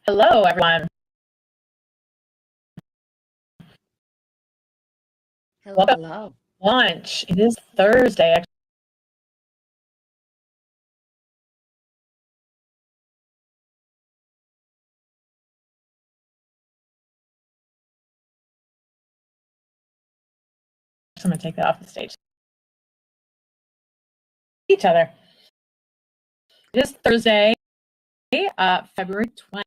Hello, everyone. Hello, Welcome hello. to lunch. It is Thursday. Actually, I'm going to take that off the stage. Each other. It is Thursday, February 20th.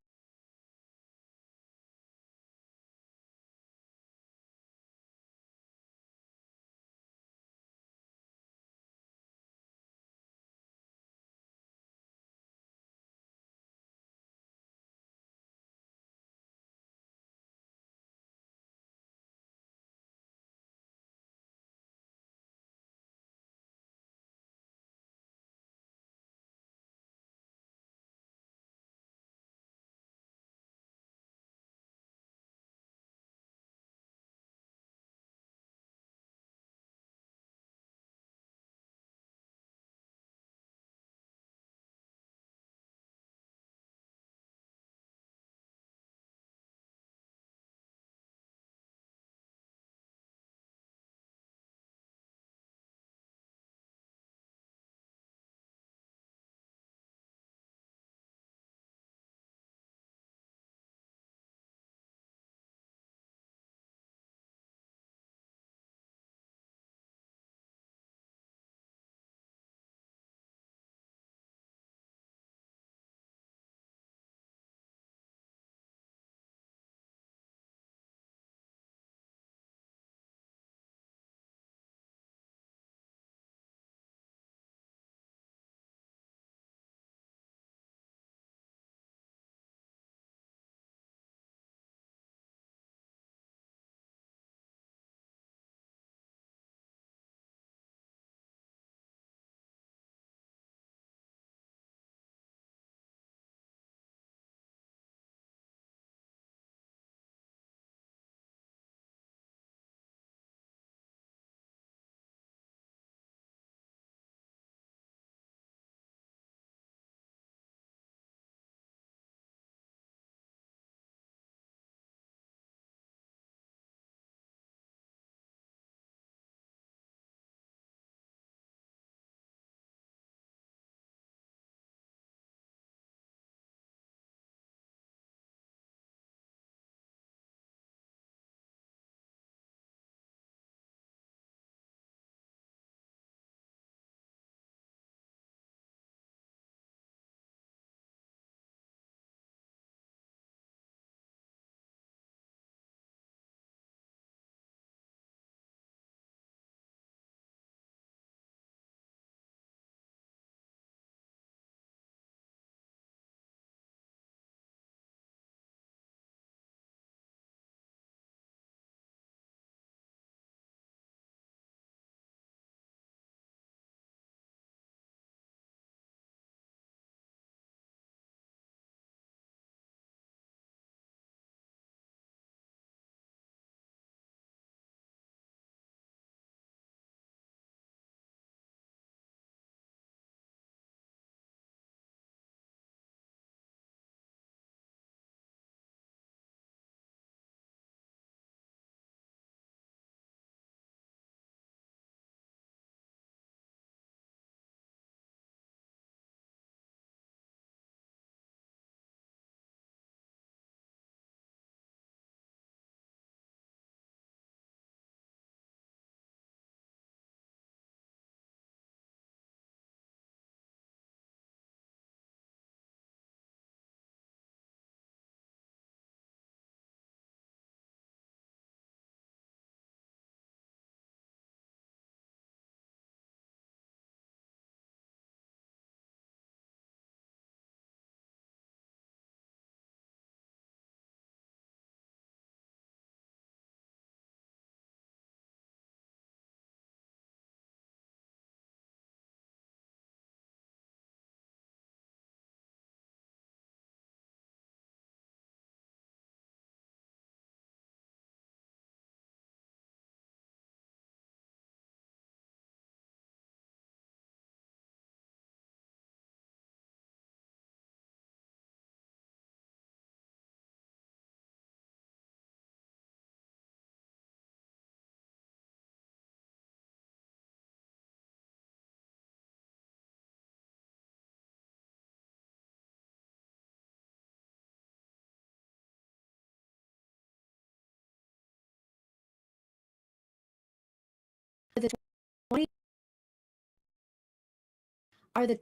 are the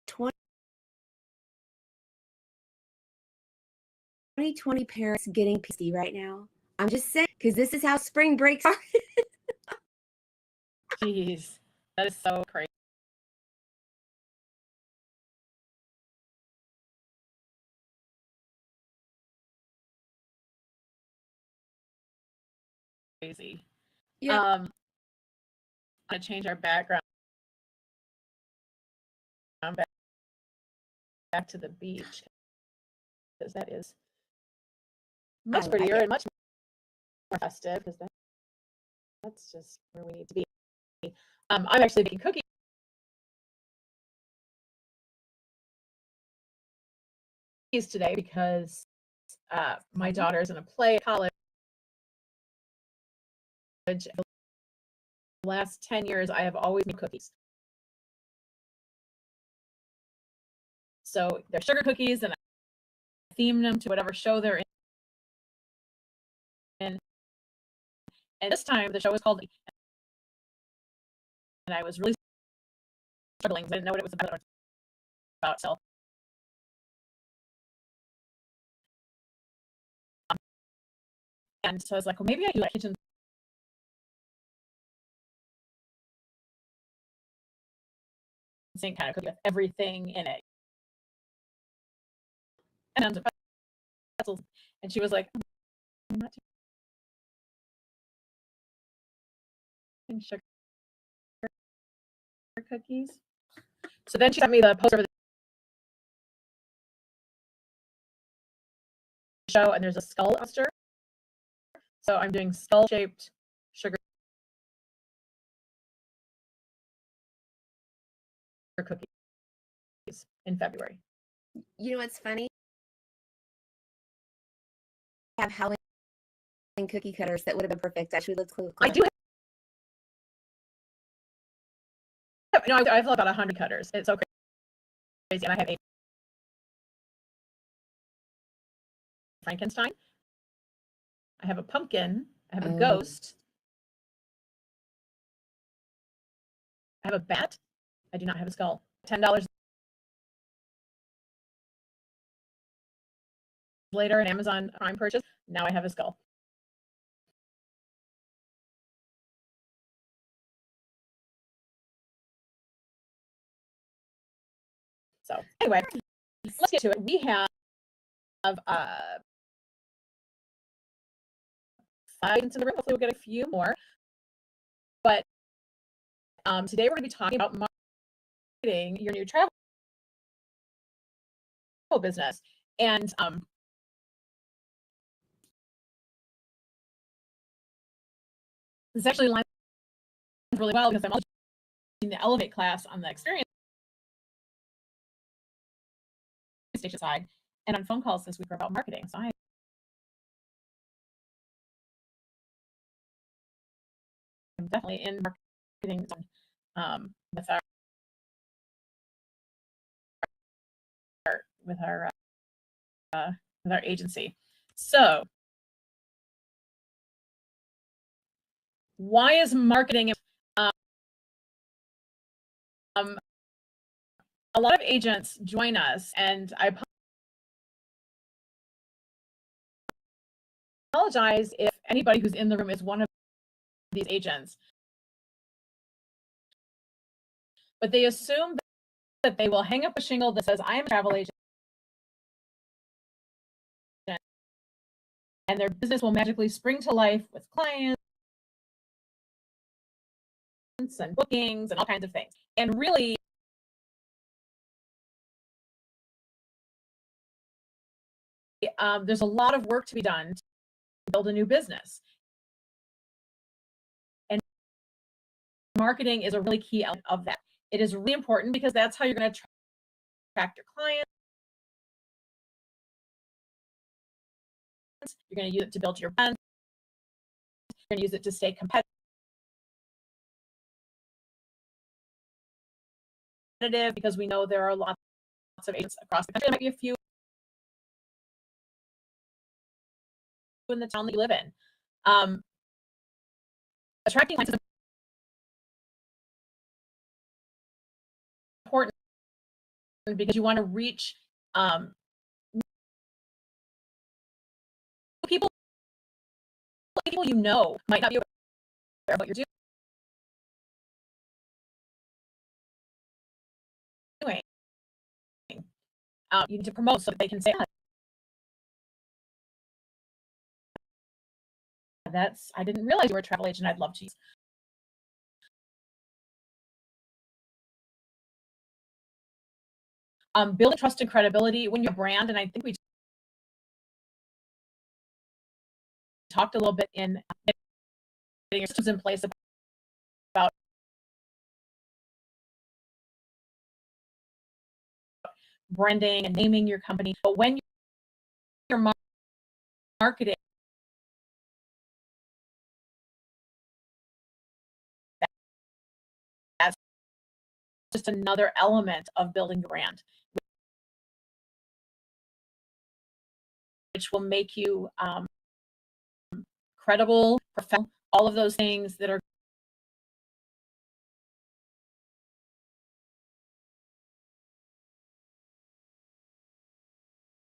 2020 parents getting pissy right now? I'm just saying, because this is how spring breaks are. Jeez, that is so crazy. Yeah. I'm gonna change our background back to the beach because that is much prettier and much more festive because that's just where we need to be. I'm actually baking cookies today because my daughter's in a play at college. The last 10 years, I have always made cookies. So they're sugar cookies, and I themed them to whatever show they're in. And this time, the show was called, and I was really struggling because I didn't know what it was about. So and so I was like, well, maybe I do like kitchen sink kind of cookie with everything in it. And pretzels. And she was like, I'm not doing sugar cookies. So then she sent me the poster of the show, and there's a skull poster. So I'm doing skull-shaped sugar cookies in February. You know what's funny? I have Halloween cookie cutters that would have been perfect. Actually, let's close. I do have, no, I have about 100 cutters. It's so crazy. And I have a Frankenstein. I have a pumpkin. I have a ghost. I have a bat. I do not have a skull. $10 later, an Amazon Prime purchase. Now I have a skull. So anyway, let's get to it. We have 5 in the room. Hopefully, we'll get a few more. But today we're going to be talking about marketing your new travel business. And this actually lines really well because I'm also in the Elevate class on the experience station side and on phone calls this week about marketing. So I'm definitely in marketing with our agency. So why is marketing a lot of agents join us, and I apologize if anybody who's in the room is one of these agents, but they assume that they will hang up a shingle that says I am a travel agent and their business will magically spring to life with clients and bookings and all kinds of things. And really, there's a lot of work to be done to build a new business. And marketing is a really key element of that. It is really important because that's how you're going to attract your clients. You're going to use it to build your brand. You're going to use it to stay competitive because we know there are lots of agents across the country. There might be a few in the town that you live in. Attracting clients is because you want to reach people you know might not be aware of what you're doing. You need to promote so that they can say, that's, I didn't realize you were a travel agent. I'd love to use. Building trust and credibility when you're a brand, and I think we talked a little bit in getting your systems in place about branding and naming your company. But when you're marketing, that's just another element of building the brand, which will make you credible, professional, all of those things that are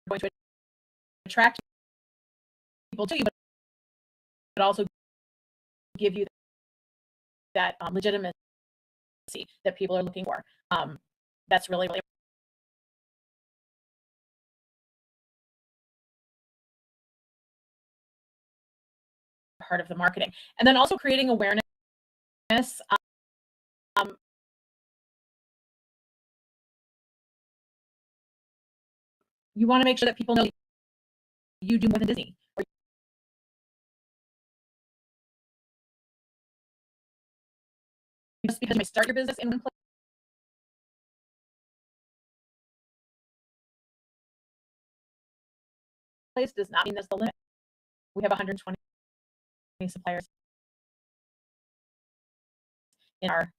going to attract people to you, but also give you that legitimacy that people are looking for. That's really, really part of the marketing. And then also creating awareness. Um, you want to make sure that people know you do more than Disney. Or just because you might start your business in one place does not mean that's the limit. We have 120 suppliers in our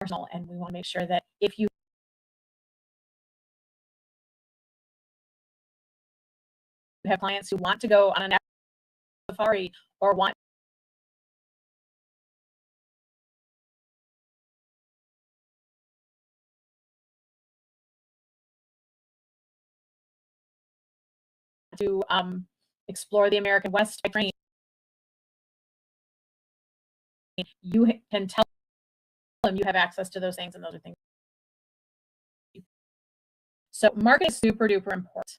arsenal, and we want to make sure that if you have clients who want to go on a safari or want to explore the American West by train, you can tell them you have access to those things, and those are things. So marketing is super duper important.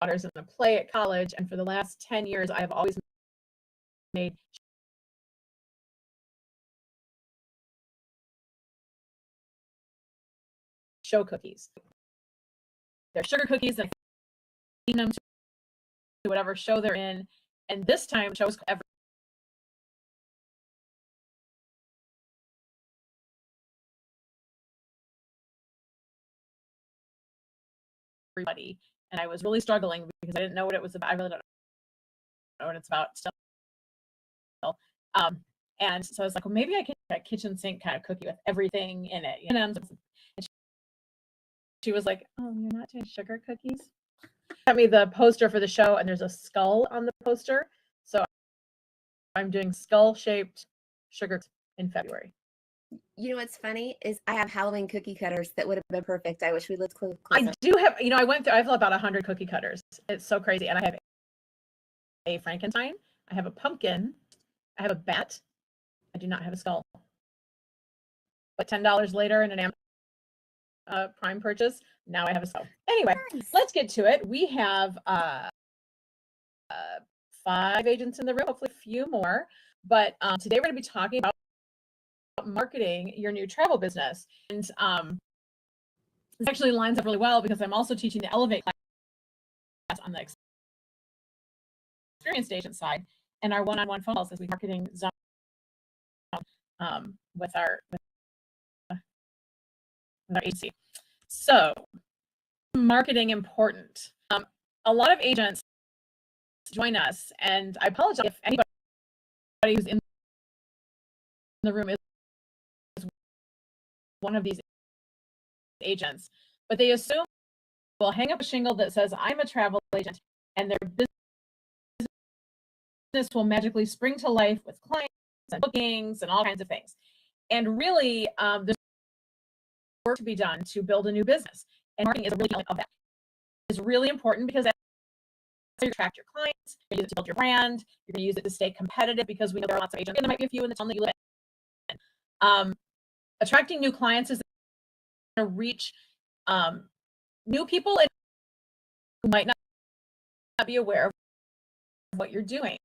daughter's in a play at college, and for the last 10 years, I have always made show cookies. They're sugar cookies, and I feed them to whatever show they're in. And this time, shows everybody, and I was really struggling because I didn't know what it was about. I really don't know what it's about still. And so I was like, well, maybe I can make a kitchen sink kind of cookie with everything in it. You know? And she was like, oh, you're not doing sugar cookies? Got me the poster for the show, and there's a skull on the poster. So I'm doing skull-shaped sugar in February. You know what's funny is I have Halloween cookie cutters that would have been perfect. I wish we lived closer. I do have, you know, I have about 100 cookie cutters. It's so crazy. And I have a Frankenstein. I have a pumpkin. I have a bat. I do not have a skull. But $10 later in an Amazon Prime purchase, now I have a skull. Anyway, nice. Let's get to it. We have 5 agents in the room, hopefully a few more. But today we're going to be talking about marketing your new travel business. And this actually lines up really well because I'm also teaching the Elevate class on the experienced agent side, and our one-on-one phone calls as we marketing zone with our agency. So, marketing important. A lot of agents join us, and I apologize if anybody who's in the room is one of these agents, but they assume we'll hang up a shingle that says I'm a travel agent, and their business will magically spring to life with clients and bookings and all kinds of things. And really, there's work to be done to build a new business, and marketing is a really element of that. It's really important because that's how you attract your clients. You're going to use it to build your brand. You're going to use it to stay competitive because we know there are lots of agents, and there might be a few in the town that you live in. Attracting new clients is going to reach new people who might not be aware of what you're doing.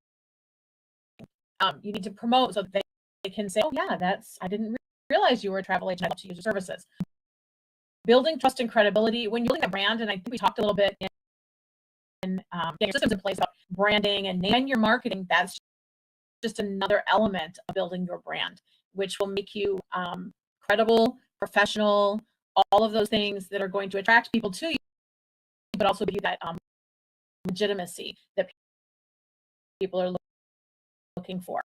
You need to promote so that they can say, oh yeah, I didn't realize you were a travel agent. I'd love to use your services. Building trust and credibility. When you're building a brand, and I think we talked a little bit in getting systems in place about branding and your marketing, that's just another element of building your brand, which will make you credible, professional, all of those things that are going to attract people to you, but also give you that legitimacy that people are looking for.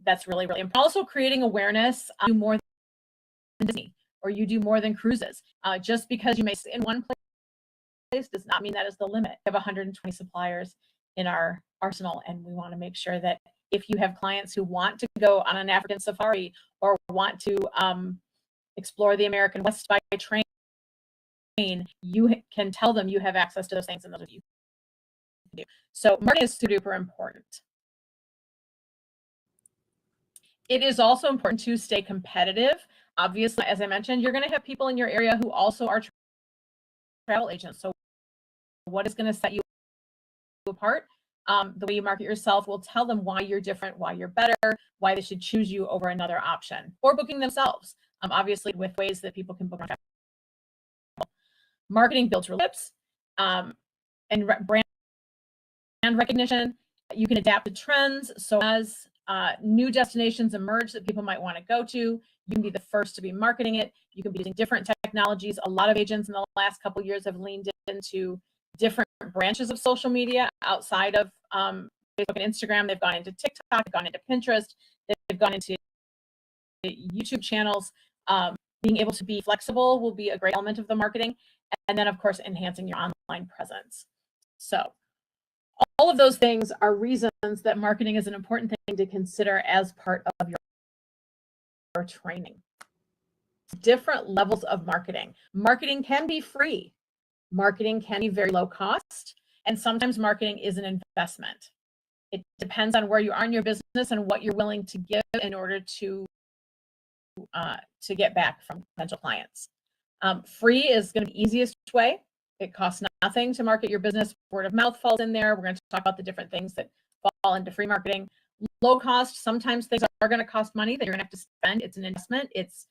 That's really, really important. Also creating awareness. Do more than Disney, or you do more than cruises. Just because you may sit in one place does not mean that is the limit. We have 120 suppliers in our arsenal, and we want to make sure that if you have clients who want to go on an African safari or want to explore the American West by train, you can tell them you have access to those things, and those of you do. So marketing is super important. It is also important to stay competitive. Obviously, as I mentioned, you're going to have people in your area who also are travel agents. So what is going to set you apart? The way you market yourself will tell them why you're different, why you're better, why they should choose you over another option, or booking themselves. Obviously, with ways that people can book. Marketing builds relationships and brand recognition. You can adapt to trends. So as new destinations emerge that people might want to go to, you can be the first to be marketing it. You can be using different technologies. A lot of agents in the last couple of years have leaned into different branches of social media outside of Facebook and Instagram. They've gone into TikTok, they've gone into Pinterest, they've gone into YouTube channels. Being able to be flexible will be a great element of the marketing. And then, of course, enhancing your online presence. So all of those things are reasons that marketing is an important thing to consider as part of your training. Different levels of marketing. Marketing can be free. Marketing can be very low cost. And sometimes marketing is an investment. It depends on where you are in your business and what you're willing to give in order to get back from potential clients. Free is going to be the easiest way. It costs nothing to market your business. Word of mouth falls in there. We're going to talk about the different things that fall into free marketing. Low cost, sometimes things are going to cost money that you're going to have to spend. It's an investment. It's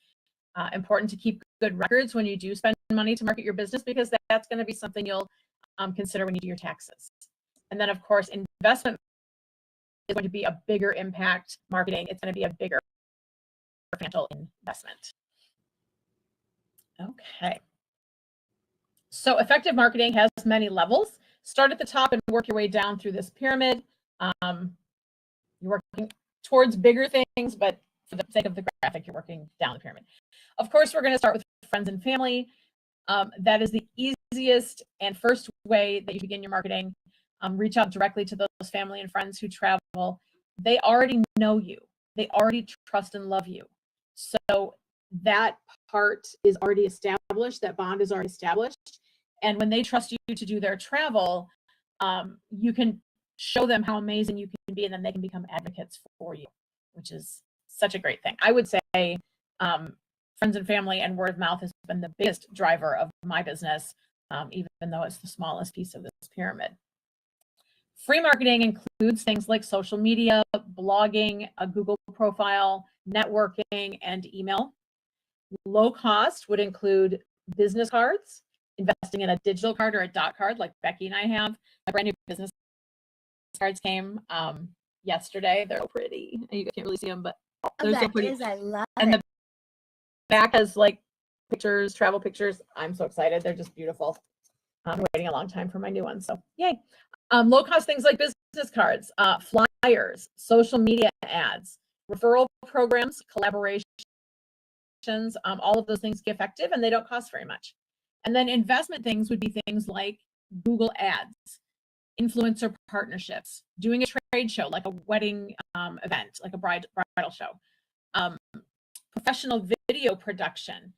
important to keep good records when you do spend money to market your business, because that's going to be something you'll consider when you do your taxes. And then, of course, investment is going to be a bigger impact marketing. It's going to be a bigger financial investment. Okay. So effective marketing has many levels. Start at the top and work your way down through this pyramid. You're working towards bigger things, but for the sake of the graphic, you're working down the pyramid. Of course, we're going to start with friends and family. That is the easiest and first way that you begin your marketing. Reach out directly to those family and friends who travel. They already know you. They already trust and love you. So that part is already established. That bond is already established. And when they trust you to do their travel, you can show them how amazing you can be, and then they can become advocates for you, which is such a great thing. I would say friends and family and word of mouth has been the biggest driver of my business, even though it's the smallest piece of this pyramid. Free marketing includes things like social media, blogging, a Google profile, networking, and email. Low cost would include business cards, investing in a digital card or a dot card like Becky and I have. My brand new business cards came yesterday. They're so pretty. You can't really see them, but they're so pretty. I love and it. The back has like pictures, travel pictures. I'm so excited. They're just beautiful. I'm waiting a long time for my new ones, so yay. Low cost things like business cards, flyers, social media ads, referral programs, collaborations, all of those things get effective and they don't cost very much. And then investment things would be things like Google ads, influencer partnerships, doing a trade show like a wedding event, like a bridal show, professional video production,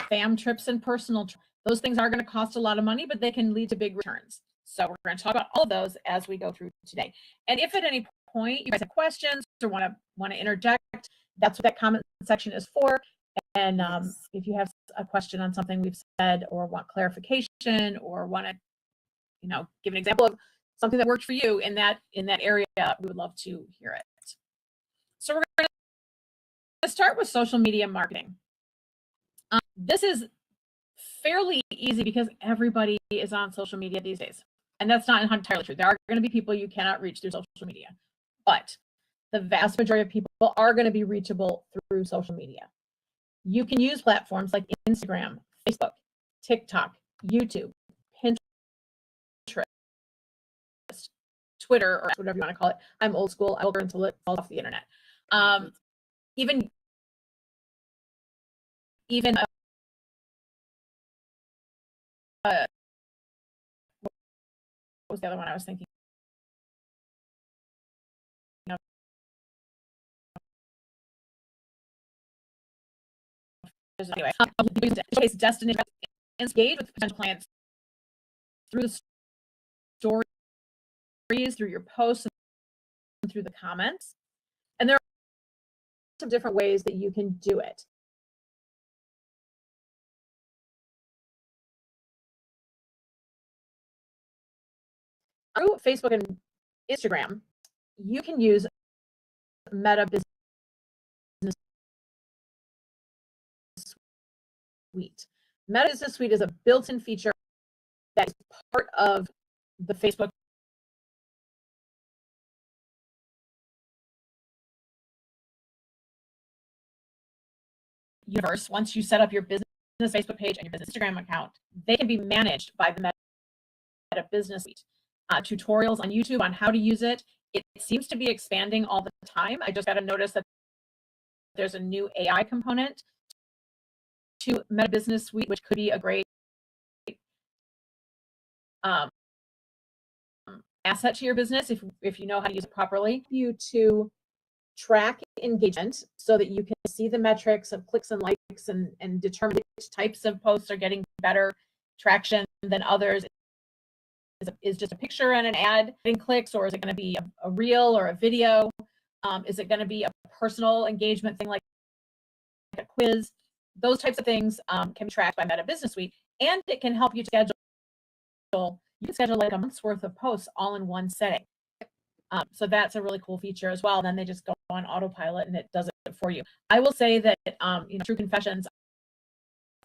fam trips and personal trips. Those things are going to cost a lot of money, but they can lead to big returns. So we're going to talk about all of those as we go through today. And if at any point you guys have questions or want to interject, that's what that comment section is for. And if you have a question on something we've said or want clarification or want to, give an example of something that worked for you in that area, we would love to hear it. So we're going to start with social media marketing. This is fairly easy because everybody is on social media these days. And that's not entirely true. There are going to be people you cannot reach through social media, but the vast majority of people are going to be reachable through social media. You can use platforms like Instagram, Facebook, TikTok, YouTube, Pinterest, Twitter, or whatever you want to call it. I'm old school. I will learn until it falls off the internet. Even what was the other one I was thinking of? Anyway, destination, engage with potential clients through the stories, through your posts, and through the comments. And there are some different ways that you can do it. Through Facebook and Instagram, you can use Meta Business Suite. Meta Business Suite is a built-in feature that is part of the Facebook universe. Once you set up your business Facebook page and your business Instagram account, they can be managed by the Meta Business Suite. Tutorials on YouTube on how to use it. It seems to be expanding all the time. I just got to notice that there's a new AI component to Meta Business Suite, which could be a great asset to your business if you know how to use it properly. You to track engagement so that you can see the metrics of clicks and likes and determine which types of posts are getting better traction than others. Is just a picture and an ad getting clicks, or is it going to be a reel or a video? Is it going to be a personal engagement thing like a quiz? Those types of things can be tracked by Meta Business Suite. and it can help you schedule. You can schedule like a month's worth of posts all in one setting. So that's a really cool feature as well. Then they just go on autopilot and it does it for you. I will say that, True Confessions,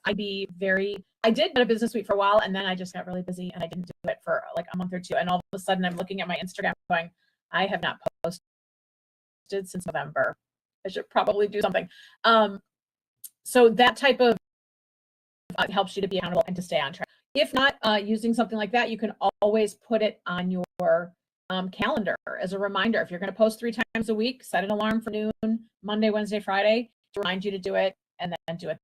I did a business suite for a while, and then I just got really busy and I didn't do it for like a month or two. And all of a sudden I'm looking at my Instagram going, I have not posted since November. I should probably do something. So that type of helps you to be accountable and to stay on track. If not, using something like that, you can always put it on your calendar as a reminder. If you're going to post 3 times a week, set an alarm for noon, Monday, Wednesday, Friday, to remind you to do it, and then do it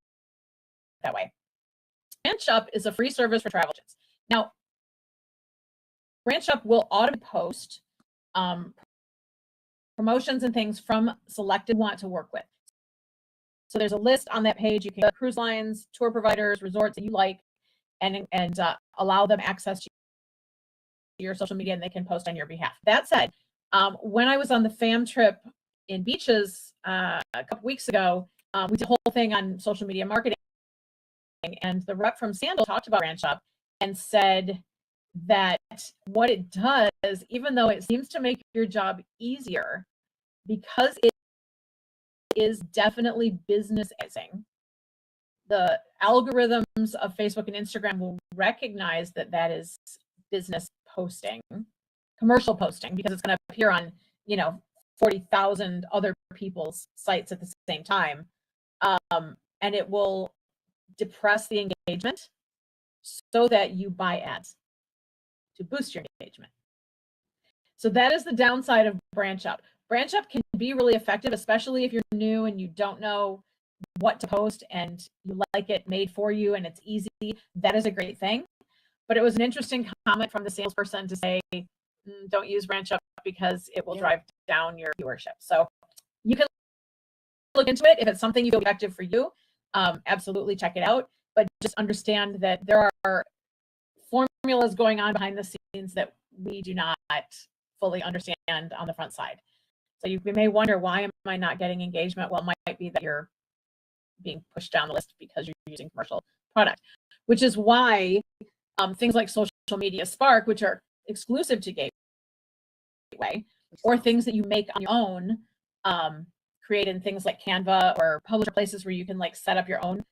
that way. Branch Up is a free service for travel agents. Now, Branch Up will automatically post promotions and things from selected want to work with. So there's a list on that page. You can go cruise lines, tour providers, resorts that you like, and allow them access to your social media, and they can post on your behalf. That said, when I was on the fam trip in Beaches a couple weeks ago, we did a whole thing on social media marketing, and the rep from Sandal talked about Branch Up and said that what it does, even though it seems to make your job easier, because it is definitely businessizing, the algorithms of Facebook and Instagram will recognize that that is business posting, commercial posting, because it's going to appear on 40,000 other people's sites at the same time, and it will depress the engagement so that you buy ads to boost your engagement. So that is the downside of Branch Up. Branch Up can be really effective, especially if you're new and you don't know what to post and you like it made for you and it's easy. That is a great thing. But it was an interesting comment from the salesperson to say, don't use Branch Up because it will drive down your viewership. So you can look into it. If it's something you feel effective for you, absolutely check it out. But just understand that there are formulas going on behind the scenes that we do not fully understand on the front side. So you may wonder, why am I not getting engagement? Well, it might be that you're being pushed down the list because you're using commercial product, which is why things like Social Media Spark, which are exclusive to Gateway, or things that you make on your own, create in things like Canva or Publisher Places, where you can like set up your own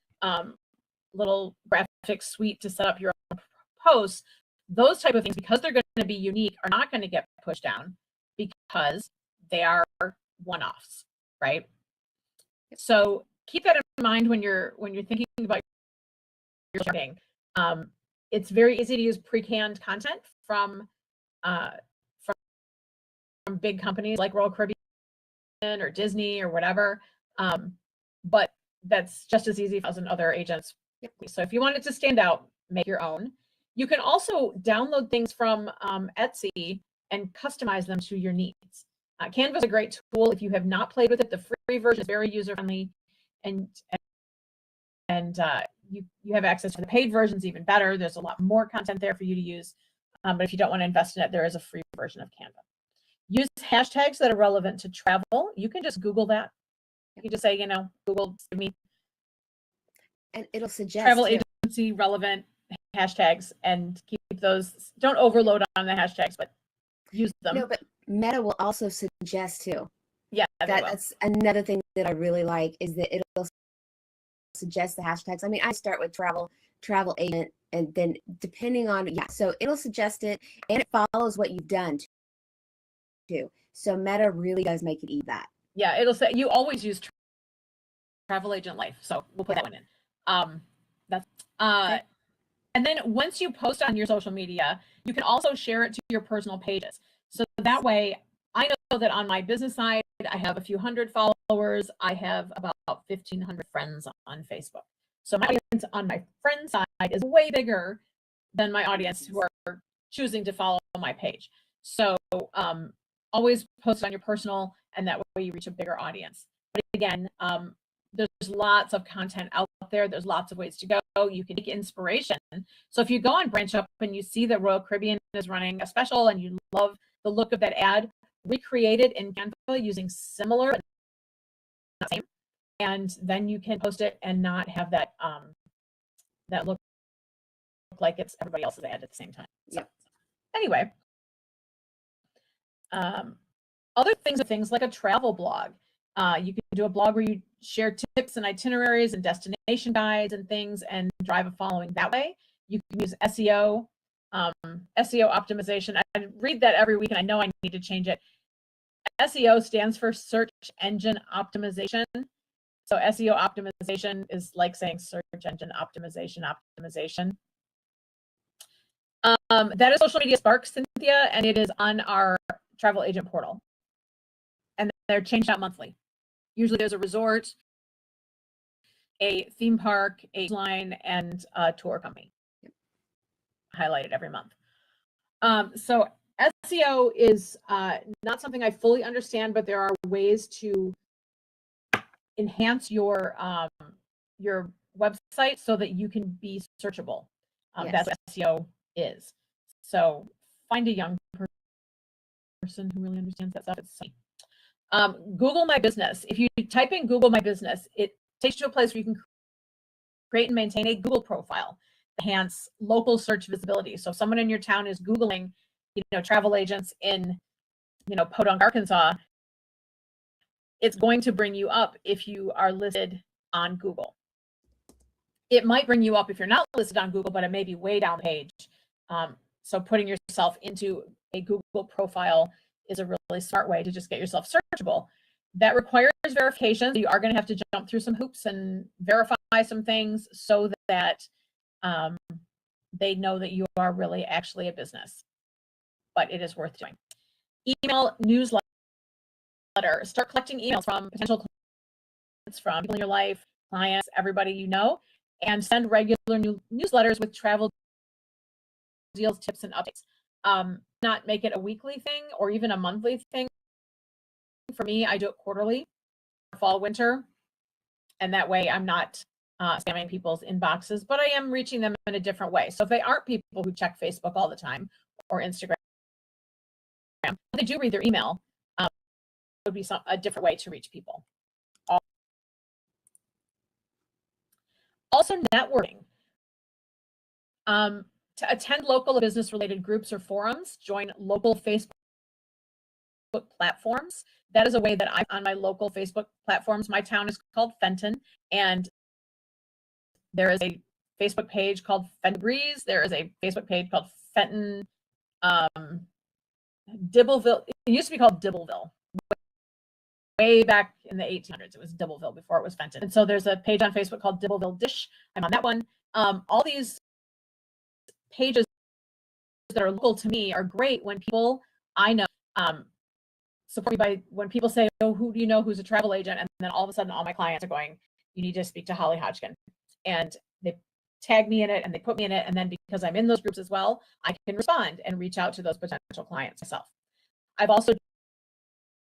little graphic suite to set up your own posts. Those type of things, because they're going to be unique, are not going to get pushed down because they are one-offs, right? So keep that in mind when you're thinking about your marketing. It's very easy to use pre-canned content from big companies like Royal Caribbean or Disney or whatever, but that's just as easy as in other agents. So if you want it to stand out, make your own. You can also download things from Etsy and customize them to your needs. Canva is a great tool. If you have not played with it, the free version is very user-friendly, and you have access to the paid versions even better. There's a lot more content there for you to use. But if you don't want to invest in it, there is a free version of Canva. Use hashtags that are relevant to travel. You can just Google that. You can just say, Google, give me and it'll suggest travel agency relevant hashtags, and keep those. Don't overload on the hashtags, but use them. No, but Meta will also suggest too. Yeah, that's another thing that I really like, is that it'll suggest the hashtags. I mean, I start with travel agent, and then depending on, so it'll suggest it, and it follows what you've done too. So Meta really does make it easy that. Yeah, it'll say you always use travel agent life. So we'll put that one in. Okay. And then once you post on your social media, you can also share it to your personal pages. So that way, I know that on my business side, I have a few hundred followers. I have about 1,500 friends on Facebook. So my audience on my friend side is way bigger than my audience who are choosing to follow my page. So always post on your personal, and that way you reach a bigger audience. But again, there's lots of content out there. There's lots of ways to go. You can take inspiration. So if you go on Branch Up and you see that Royal Caribbean is running a special and you love the look of that ad, recreate it in Canva using similar, but not same, and then you can post it and not have that that look like it's everybody else's ad at the same time. So Yep. anyway, other things like a travel blog. You can do a blog where you share tips and itineraries and destination guides and things and drive a following that way. You can use SEO, SEO optimization. I read that every week and I know I need to change it. SEO stands for search engine optimization. So SEO optimization is like saying search engine optimization. That is Social Media Spark, Cynthia, and it is on our travel agent portal. And they're changed out monthly. Usually there's a resort, a theme park, a line, and a tour company. Yep. Highlighted every month. So SEO is not something I fully understand, but there are ways to enhance your website so that you can be searchable. Yes. That's what SEO is. So find a young person who really understands that stuff. It's Google My Business. If you type in Google My Business, it takes you to a place where you can create and maintain a Google profile, enhance local search visibility. So if someone in your town is Googling, travel agents in, Podunk, Arkansas, it's going to bring you up if you are listed on Google. It might bring you up if you're not listed on Google, but it may be way down the page. So putting yourself into a Google profile is a really smart way to just get yourself searchable. That requires verification. So you are going to have to jump through some hoops and verify some things so that they know that you are really actually a business. But it is worth doing. Email newsletter. Start collecting emails from potential clients, from people in your life, clients, everybody you know, and send regular newsletters with travel deals, tips, and updates. Not make it a weekly thing or even a monthly thing. For me, I do it quarterly, fall, winter, and that way I'm not spamming people's inboxes, but I am reaching them in a different way. So if they aren't people who check Facebook all the time or Instagram, but they do read their email, it would be a different way to reach people. Also, networking. To attend local business-related groups or forums, join local Facebook platforms. That is a way that I'm on my local Facebook platforms. My town is called Fenton, and there is a Facebook page called Fenton Breeze. There is a Facebook page called Fenton Dibbleville. It used to be called Dibbleville. Way back in the 1800s, it was Dibbleville before it was Fenton. And so there's a page on Facebook called Dibbleville Dish. I'm on that one. All these pages that are local to me are great when people I know support me by when people say, oh, who do you know who's a travel agent? And then all of a sudden all my clients are going, you need to speak to Holly Hodgkin. And they tag me in it and they put me in it. And then because I'm in those groups as well, I can respond and reach out to those potential clients myself. I've also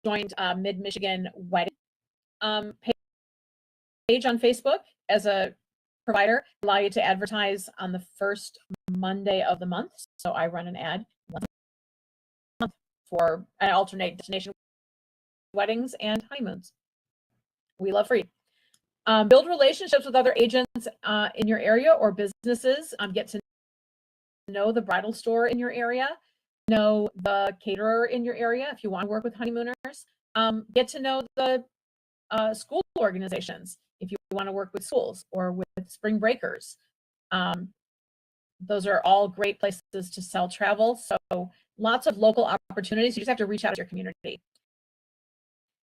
joined Mid-Michigan Wedding page on Facebook as a provider, allow you to advertise on the first Monday of the month. So I run an ad once a month for I alternate destination weddings and honeymoons. We love free. Build relationships with other agents in your area or businesses. Get to know the bridal store in your area, know the caterer in your area if you want to work with honeymooners. Get to know the school organizations if you want to work with schools or with spring breakers. Those are all great places to sell travel. So lots of local opportunities. You just have to reach out to your community.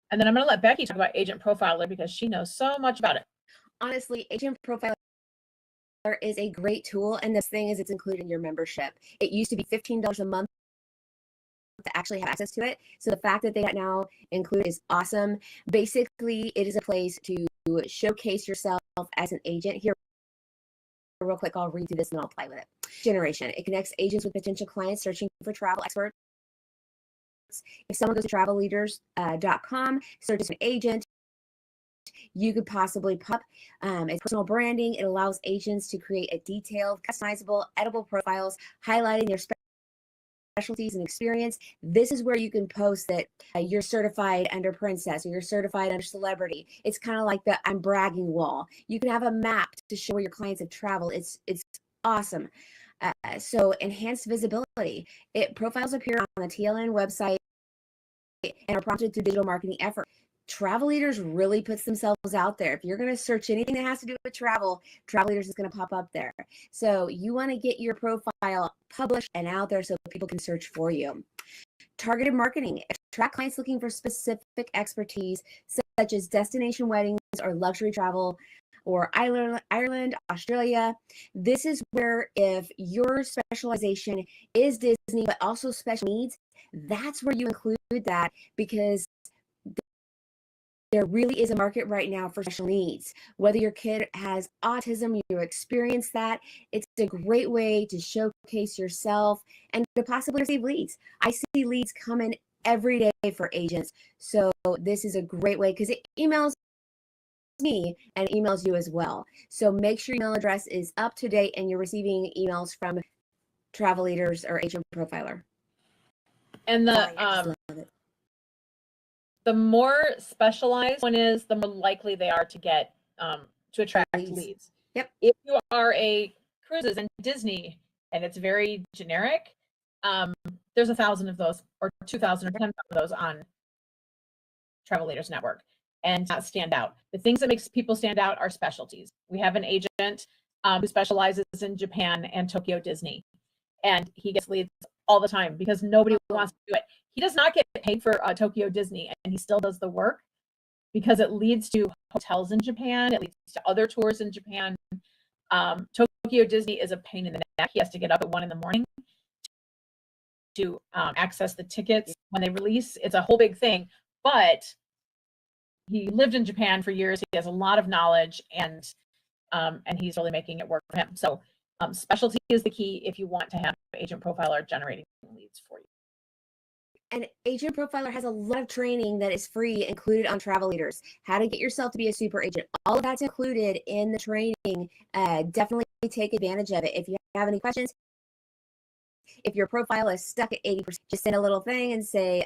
And then I'm going to let Becky talk about Agent Profiler because she knows so much about it. Honestly, Agent Profiler is a great tool, and this thing is it's included in your membership. It used to be $15 a month to actually have access to it. So the fact that they now include is awesome. Basically, it is a place to showcase yourself as an agent. Here, real quick, I'll read through this and I'll play with it. Generation. It connects agents with potential clients searching for travel experts. If someone goes to travelleaders.com, searches an agent, you could possibly pop it's personal branding. It allows agents to create a detailed, customizable, editable profiles highlighting their specialties and experience. This is where you can post that you're certified under princess or you're certified under celebrity. It's kind of like the I'm bragging wall. You can have a map to show where your clients have traveled. It's awesome. So enhanced visibility. Profiles appear on the TLN website and are prompted through digital marketing effort. Travel Leaders really puts themselves out there. If you're going to search anything that has to do with Travel Leaders is going to pop up there. So you want to get your profile published and out there so people can search for you. Targeted marketing. Attract clients looking for specific expertise, such as destination weddings or luxury travel, or Ireland, Australia. This is where if your specialization is Disney, but also special needs, that's where you include that, because there really is a market right now for special needs. Whether your kid has autism, you experience that, it's a great way to showcase yourself and to possibly receive leads. I see leads coming every day for agents. So this is a great way, because it emails me and emails you as well. So make sure your email address is up to date and you're receiving emails from Travel Leaders or Agent Profiler. And the more specialized one is, the more likely they are to get to attract leads. Yep. If you are a cruises and Disney and it's very generic, there's 1,000 of those, or 2,000 or 10,000 of those on Travel Leaders Network, and not stand out. The things that makes people stand out are specialties. We have an agent who specializes in Japan and Tokyo Disney, and he gets leads all the time because nobody wants to do it. He does not get paid for Tokyo Disney, and he still does the work because it leads to hotels in Japan. It leads to other tours in Japan. Tokyo Disney is a pain in the neck. He has to get up at 1 a.m. to access the tickets when they release. It's a whole big thing, but he lived in Japan for years. He has a lot of knowledge, and he's really making it work for him. So specialty is the key if you want to have Agent Profiler generating leads for you. And Agent Profiler has a lot of training that is free included on Travel Leaders. How to get yourself to be a super agent. All of that's included in the training. Definitely take advantage of it. If you have any questions, if your profile is stuck at 80%, just send a little thing and say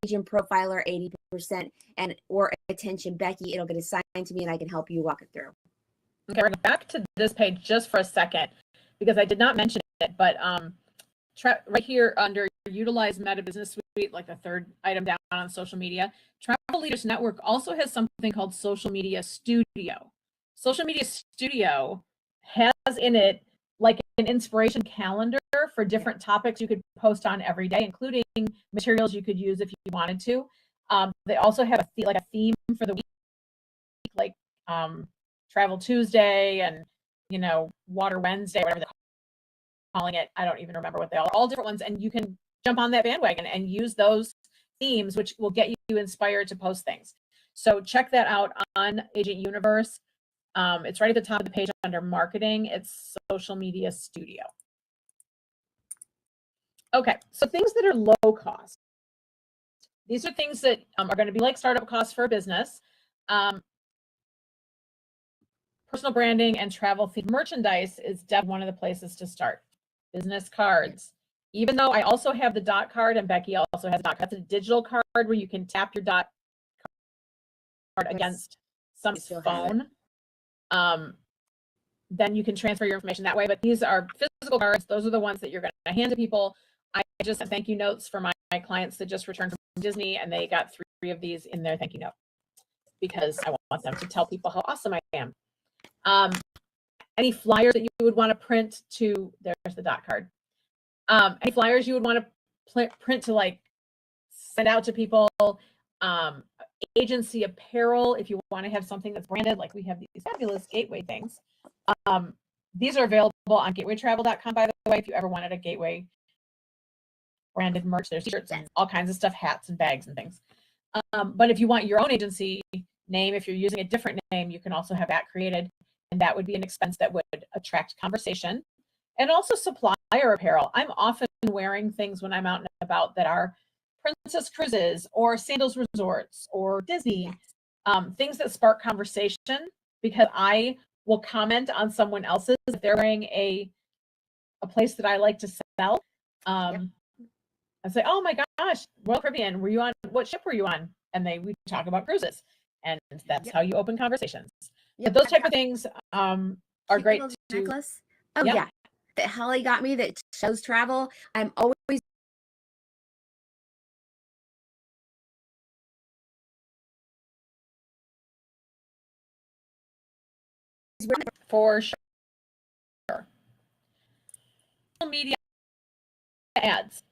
Agent Profiler 80% or attention Becky. It'll get assigned to me and I can help you walk it through. Okay, we're back to this page just for a second because I did not mention it, but right here under Utilize Meta Business Suite, like the third item down on social media, Travel Leaders Network also has something called Social Media Studio. Social Media Studio has in it like an inspiration calendar for different topics you could post on every day, including materials you could use if you wanted to. They also have a theme for the week, like Travel Tuesday and Water Wednesday, whatever they're calling it. I don't even remember what they are. All different ones, and you can jump on that bandwagon and use those themes, which will get you inspired to post things. So check that out on Agent Universe. It's right at the top of the page under marketing. It's Social Media Studio. Okay, so things that are low cost. These are things that are going to be like startup costs for a business. Personal branding and travel themed merchandise is definitely one of the places to start. Business cards. Even though I also have the dot card, and Becky also has a dot card. It's a digital card where you can tap your dot card against somebody's phone. Then you can transfer your information that way. But these are physical cards. Those are the ones that you're going to hand to people. I just sent thank you notes for my clients that just returned from Disney, and they got 3 of these in their thank you note because I want them to tell people how awesome I am. Any flyers that you would want to print to, there's the dot card. Any flyers you would want to print to like send out to people. Agency apparel, if you want to have something that's branded, like we have these fabulous Gateway things. These are available on gatewaytravel.com, by the way, if you ever wanted a Gateway branded merch. There's t-shirts and all kinds of stuff, hats and bags and things. But if you want your own agency name, if you're using a different name, you can also have that created, and that would be an expense that would attract conversation. And also supplier apparel. I'm often wearing things when I'm out and about that are Princess Cruises or Sandals Resorts or Disney, things that spark conversation, because I will comment on someone else's if they're wearing a place that I like to sell. I say, oh my gosh, Royal Caribbean, were you on, what ship were you on? And we talk about cruises, and that's how you open conversations. But those type of things are great to necklace. Oh yeah. that Holly got me that shows travel. I'm always For sure. Social media ads.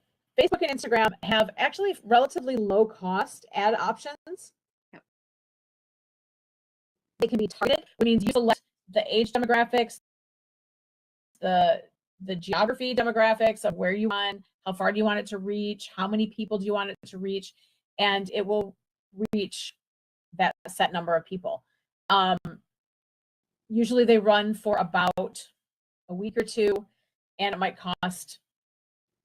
Facebook and Instagram have actually relatively low cost ad options. Yep. They can be targeted, which means you select the age demographics, the geography demographics of where you want, how far do you want it to reach, how many people do you want it to reach, and it will reach that set number of people. Usually they run for about a week or two, and it might cost,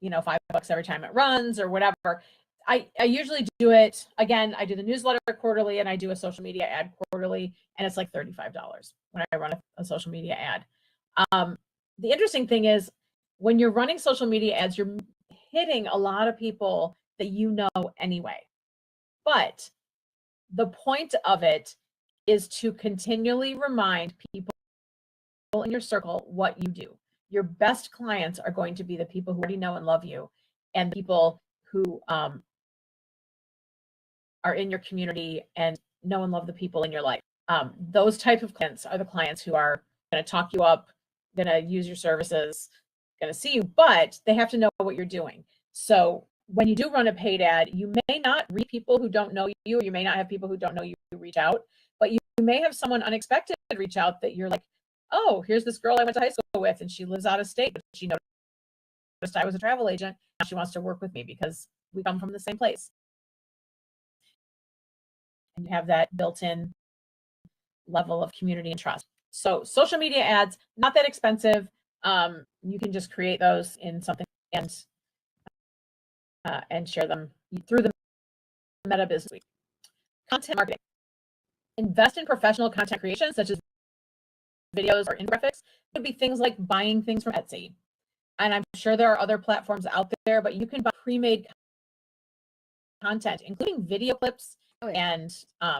$5 every time it runs or whatever. I usually do it, again, I do the newsletter quarterly and I do a social media ad quarterly, and it's like $35 when I run a social media ad. The interesting thing is when you're running social media ads, you're hitting a lot of people that you know anyway. But the point of it is to continually remind people in your circle what you do. Your best clients are going to be the people who already know and love you, and the people who are in your community and know and love the people in your life. Those type of clients are the clients who are going to talk you up, going to use your services, going to see you, but they have to know what you're doing. So when you do run a paid ad, you may not reach people who don't know you, or you may not have people who don't know you reach out, but you may have someone unexpected reach out that you're like, oh, here's this girl I went to high school with, and she lives out of state, but she noticed I was a travel agent. Now she wants to work with me because we come from the same place. And you have that built-in level of community and trust. So social media ads, not that expensive. You can just create those in something and share them through the Meta Business Suite. Content marketing. Invest in professional content creation, such as videos or infographics. It would be things like buying things from Etsy. And I'm sure there are other platforms out there, but you can buy pre-made content, including video clips and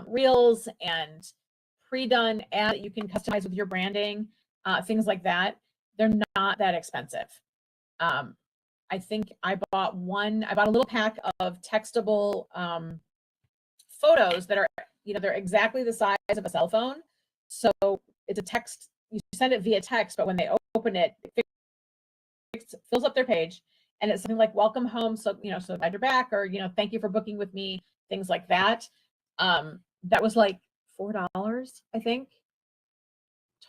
reels and pre-done ad that you can customize with your branding, things like that. They're not that expensive. I think I bought a little pack of textable photos that are, they're exactly the size of a cell phone. So it's a text, you send it via text, but when they open it, it fills up their page, and it's something like welcome home. So, so glad you're back, or, thank you for booking with me, things like that. That was like $4, I think.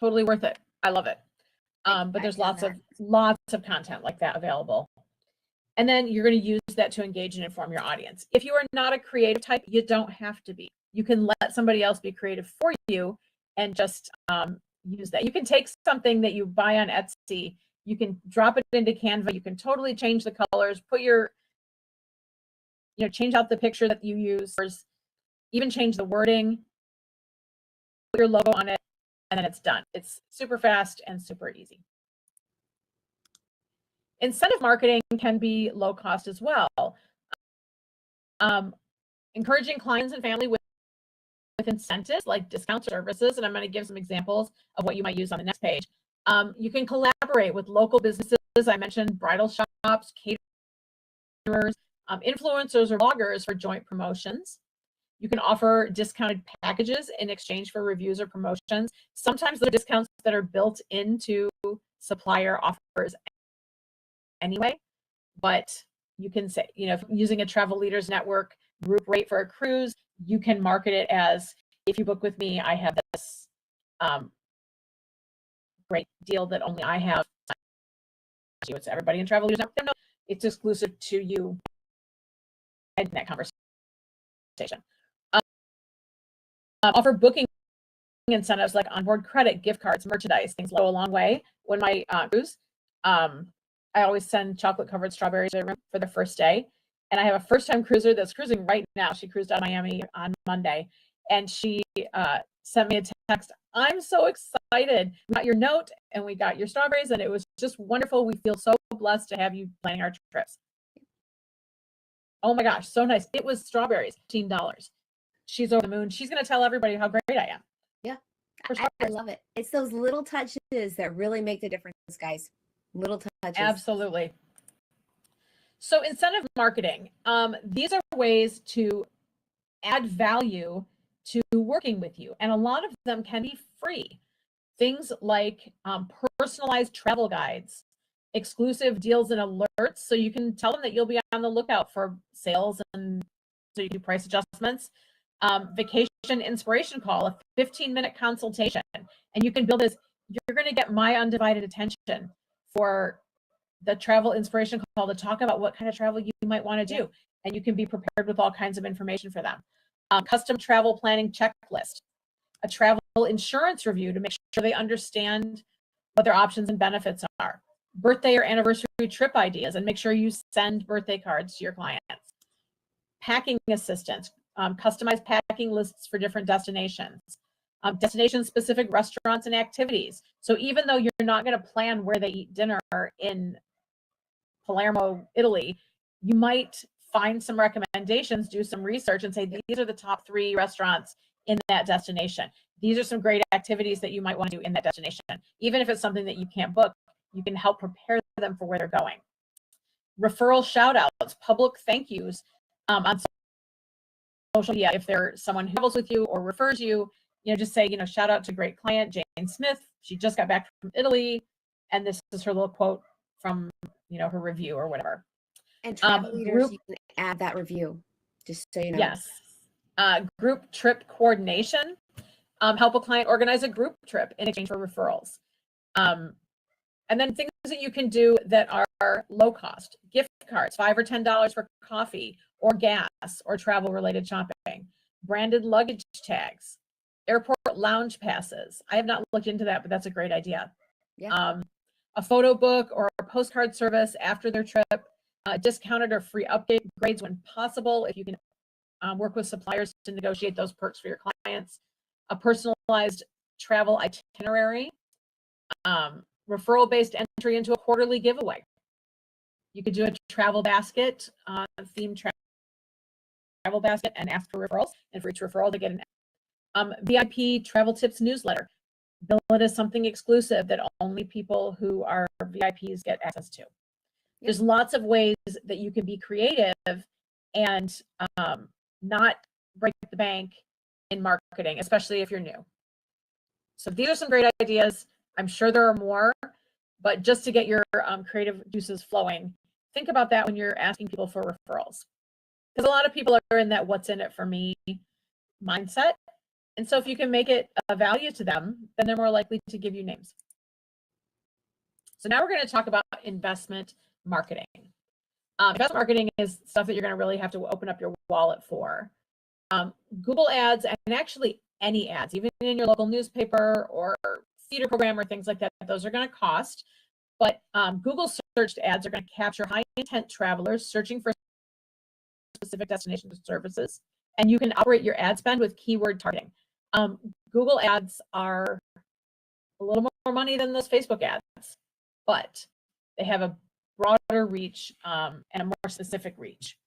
Totally worth it. I love it. But there's lots of content like that available. And then you're going to use that to engage and inform your audience. If you are not a creative type, you don't have to be. You can let somebody else be creative for you and just use that. You can take something that you buy on Etsy, you can drop it into Canva, you can totally change the colors, put change out the picture that you use, even change the wording, put your logo on it, and then it's done. It's super fast and super easy. Incentive marketing can be low cost as well. Encouraging clients and family with incentives like discounts or services, and I'm going to give some examples of what you might use on the next page. You can collaborate with local businesses. I mentioned bridal shops, caterers, influencers or bloggers for joint promotions. You can offer discounted packages in exchange for reviews or promotions. Sometimes there are discounts that are built into supplier offers anyway, but you can say, if using a Travel Leaders Network group rate for a cruise, you can market it as, if you book with me, I have this great deal that only I have. It's everybody in Travel Leaders Network. No, it's exclusive to you in that conversation. Offer booking incentives like onboard credit, gift cards, merchandise, things go a long way. When my cruise, I always send chocolate covered strawberries for the first day. And I have a first time cruiser that's cruising right now. She cruised out of Miami on Monday, and she sent me a text. I'm so excited. We got your note and we got your strawberries, and it was just wonderful. We feel so blessed to have you planning our trips. Oh my gosh, so nice. It was strawberries, $15. She's over the moon. She's going to tell everybody how great I am. Yeah, I love it. It's those little touches that really make the difference, guys. Little touches. Absolutely. So incentive marketing, these are ways to add value to working with you. And a lot of them can be free. Things like personalized travel guides, exclusive deals and alerts. So you can tell them that you'll be on the lookout for sales, and so you do price adjustments. Vacation inspiration call, a 15-minute consultation. And you can build this. You're going to get my undivided attention for the travel inspiration call to talk about what kind of travel you might want to do. And you can be prepared with all kinds of information for them. Custom travel planning checklist, a travel insurance review to make sure they understand what their options and benefits are, birthday or anniversary trip ideas, and make sure you send birthday cards to your clients. Packing assistance, customized packing lists for different destinations, destination-specific restaurants and activities. So even though you're not going to plan where they eat dinner in Palermo, Italy, you might find some recommendations, do some research, and say, these are the top 3 restaurants in that destination. These are some great activities that you might want to do in that destination. Even if it's something that you can't book, you can help prepare them for where they're going. Referral shout outs, public thank yous on social media. If there's someone who travels with you or refers you, just say, shout out to great client, Jane Smith. She just got back from Italy, and this is her little quote from, her review or whatever. And travel leaders, you can add that review, just so you know. Yes. Group trip coordination. Help a client organize a group trip in exchange for referrals. And then things that you can do that are low cost. Gift cards, $5 or $10 for coffee or gas or travel related shopping. Branded luggage tags. Airport lounge passes. I have not looked into that, but that's a great idea. Yeah. A photo book or a postcard service after their trip. Discounted or free upgrades when possible, if you can work with suppliers to negotiate those perks for your clients. A personalized travel itinerary. Referral-based entry into a quarterly giveaway. You could do a travel basket, themed travel basket, and ask for referrals. And for each referral, they get an VIP travel tips newsletter. Bill it as something exclusive that only people who are VIPs get access to. There's lots of ways that you can be creative and not break the bank in marketing, especially if you're new. So these are some great ideas. I'm sure there are more, but just to get your creative juices flowing, think about that when you're asking people for referrals. Because a lot of people are in that what's in it for me mindset. And so if you can make it a value to them, then they're more likely to give you names. So now we're going to talk about investment marketing. Investment marketing is stuff that you're going to really have to open up your wallet for. Google ads, and actually any ads, even in your local newspaper or theater program or things like that, those are going to cost. But Google searched ads are going to capture high intent travelers searching for specific destinations and services. And you can operate your ad spend with keyword targeting. Google ads are a little more money than those Facebook ads, but they have a broader reach and a more specific reach.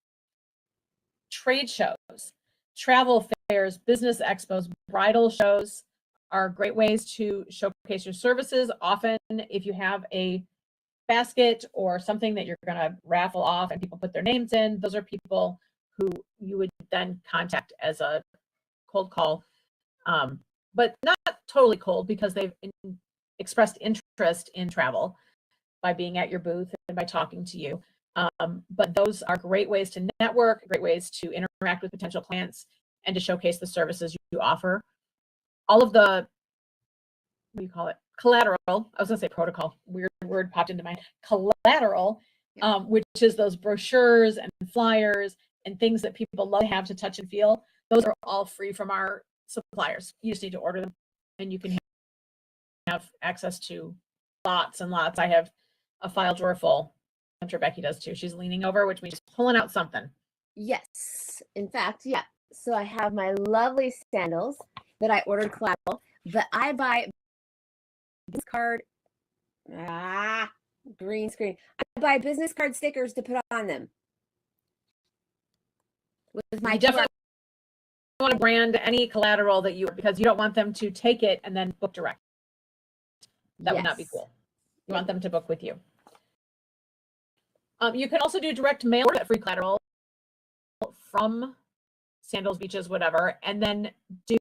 Trade shows, travel fairs, business expos, bridal shows are great ways to showcase your services. Often, if you have a basket or something that you're going to raffle off and people put their names in, those are people who you would then contact as a cold call, but not totally cold, because they've expressed interest in travel by being at your booth and by talking to you. But those are great ways to network, great ways to interact with potential clients, and to showcase the services you offer. All of the, what do you call it? Collateral. I was going to say protocol. Weird word popped into mind. Collateral, which is those brochures and flyers and things that people love to have to touch and feel. Those are all free from our suppliers. You just need to order them, and you can have access to lots and lots. I have a file drawer full. I'm sure Becky does too. She's leaning over, which means she's pulling out something. Yes, in fact, yeah. So I have my lovely sandals that I ordered collateral, but I buy business card, green screen. I buy business card stickers to put on them. With my you definitely want to brand any collateral that because you don't want them to take it and then book direct. That would not be cool. You want them to book with you. You can also do direct mail or free collateral from Sandals, beaches, whatever, and then do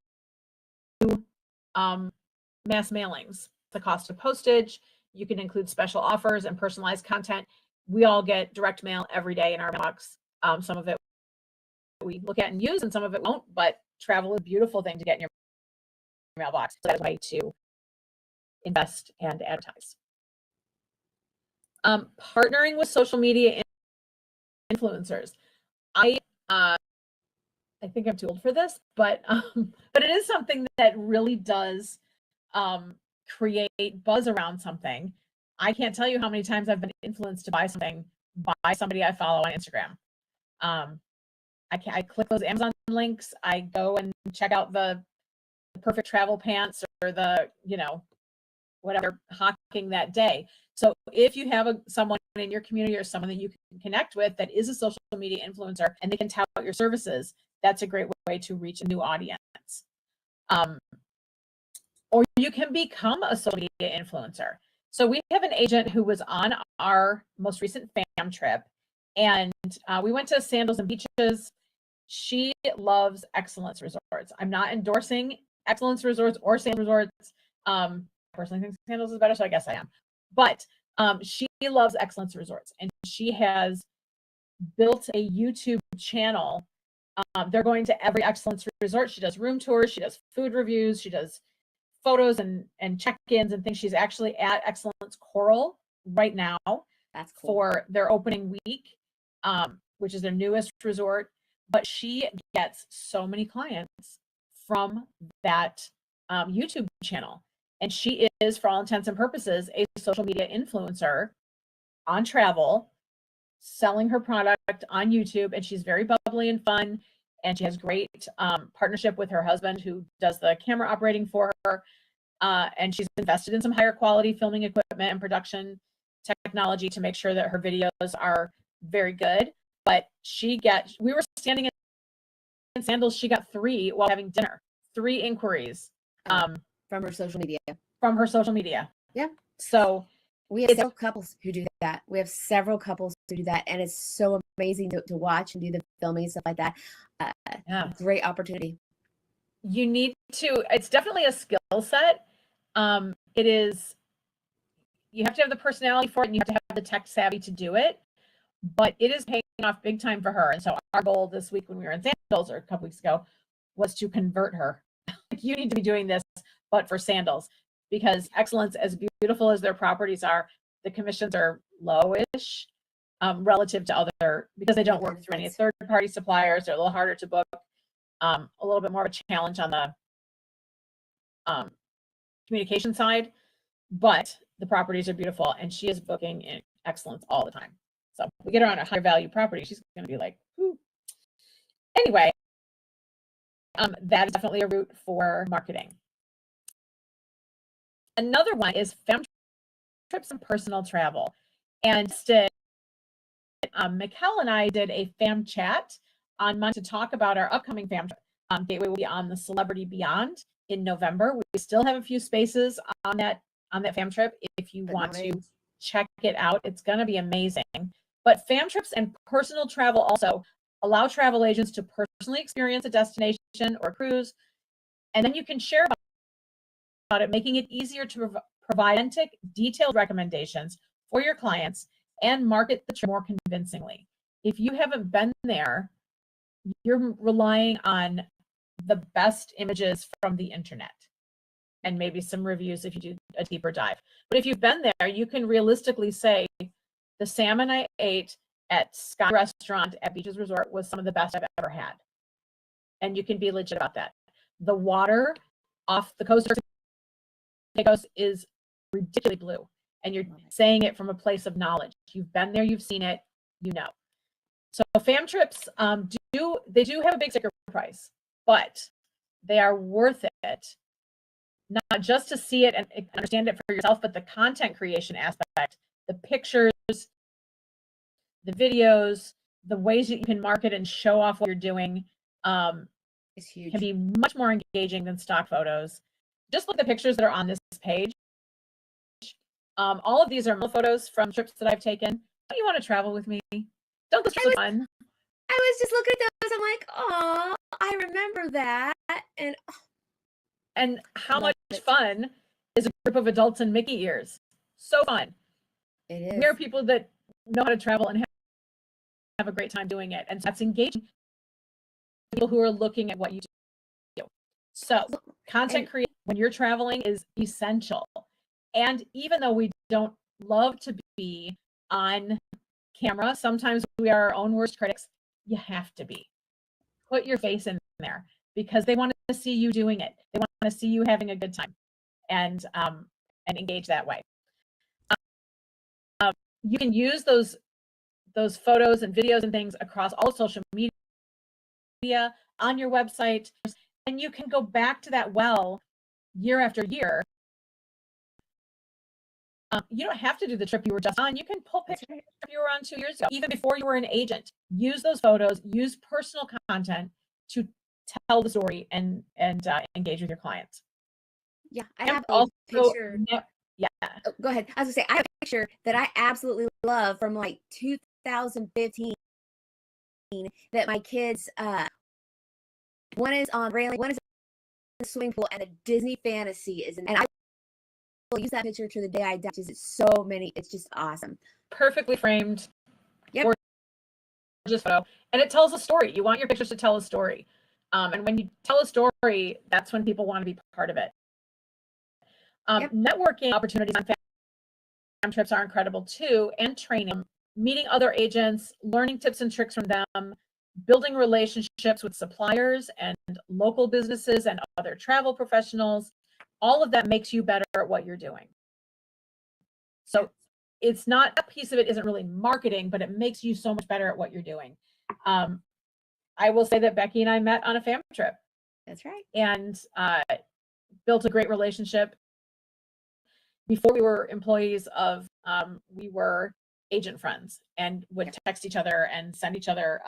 mass mailings. The cost of postage. You can include special offers and personalized content. We all get direct mail every day in our mailbox. Some of it we look at and use, and some of it won't. But travel is a beautiful thing to get in your mailbox. So that's a way to invest and advertise. Partnering with social media influencers. I think I'm too old for this, but it is something that really does create buzz around something. I can't tell you how many times I've been influenced to buy something by somebody I follow on Instagram. I click those Amazon links. I go and check out the perfect travel pants or the, whatever hawking that day. So if you have someone in your community or someone that you can connect with that is a social media influencer and they can tout your services, that's a great way to reach a new audience. Or you can become a social media influencer. So we have an agent who was on our most recent fam trip, and we went to Sandals and Beaches. She loves Excellence Resorts. I'm not endorsing Excellence Resorts or Sandals Resorts. Personally think Sandals is better, so I guess I am. But she loves Excellence Resorts, and she has built a YouTube channel. They're going to every Excellence Resort. She does room tours, she does food reviews, she does photos and check-ins and things. She's actually at Excellence Coral right now. That's cool. For their opening week, which is their newest resort. But she gets so many clients from that YouTube channel. And she is, for all intents and purposes, a social media influencer on travel, selling her product on YouTube. And she's very bubbly and fun. And she has great partnership with her husband, who does the camera operating for her. And she's invested in some higher quality filming equipment and production technology to make sure that her videos are very good. But we were standing in Sandals. She got 3 while having dinner, 3 inquiries. From her social media. Yeah. So we have several couples who do that. And it's so amazing to watch and do the filming and stuff like that. Great opportunity. You need to, it's definitely a skill set. It is, you have to have the personality for it, and you have to have the tech savvy to do it, but it is paying off big time for her. And so our goal this week when we were in Sandals, or a couple weeks ago, was to convert her. You need to be doing this, but for Sandals, because Excellence, as beautiful as their properties are, the commissions are lowish relative to other, because they don't work through any third-party suppliers. They're a little harder to book, a little bit more of a challenge on the communication side, but the properties are beautiful, and she is booking in Excellence all the time. So if we get her on a higher value property, she's going to be like, whoo. Anyway, that is definitely a route for marketing. Another one is fam trips and personal travel. And Mikkel and I did a fam chat on Monday to talk about our upcoming fam trip. Gateway will be on the Celebrity Beyond in November. We still have a few spaces on that fam trip. If you want to check it out, it's going to be amazing. But fam trips and personal travel also allow travel agents to personally experience a destination or cruise, and then you can share about it, making it easier to provide authentic, detailed recommendations for your clients and market the trip more convincingly. If you haven't been there, you're relying on the best images from the internet and maybe some reviews if you do a deeper dive. But if you've been there, you can realistically say, the salmon I ate at Sky Restaurant at Beaches Resort was some of the best I've ever had. And you can be legit about that. The water off the coast is ridiculously blue. And you're saying it from a place of knowledge. You've been there, you've seen it, you know. So fam trips do have a big sticker price, but they are worth it. Not just to see it and understand it for yourself, but the content creation aspect, the pictures, the videos, the ways that you can market and show off what you're doing is huge. Can be much more engaging than stock photos. Just look at the pictures that are on this page. All of these are photos from trips that I've taken. you want to travel with me? Don't this was fun? I was just looking at those. I'm like, oh, I remember that. And how much fun is a group of adults in Mickey ears? So fun. It is. We are people that know how to travel and have a great time doing it. And so that's engaging people who are looking at what you do. So content creation when you're traveling is essential. And even though we don't love to be on camera, sometimes we are our own worst critics. You have to be. Put your face in there because they want to see you doing it. They want to see you having a good time and engage that way. You can use those photos and videos and things across all social media on your website, and you can go back to that well year after year. You don't have to do the trip you were just on. You can pull pictures you were on 2 years ago, even before you were an agent. Use those photos, use personal content to tell the story and engage with your clients. Yeah, I have a picture. Yeah. Oh, go ahead. I was gonna say I have a picture that I absolutely love from like 2015 that my kids one is on railing, one is in the swimming pool, and a Disney fantasy is in, and I will use that picture to the day I die. It's so many, it's just awesome. Perfectly framed. Yep. Gorgeous photo. And it tells a story. You want your pictures to tell a story. And when you tell a story, that's when people want to be part of it. Networking opportunities on fam trips are incredible too, and training, meeting other agents, learning tips and tricks from them, building relationships with suppliers and local businesses and other travel professionals. All of that makes you better at what you're doing. So it's not, a piece of it isn't really marketing, but it makes you so much better at what you're doing. I will say that Becky and I met on a fam trip. That's right. And built a great relationship. Before we were employees of, we were agent friends and would text each other and send each other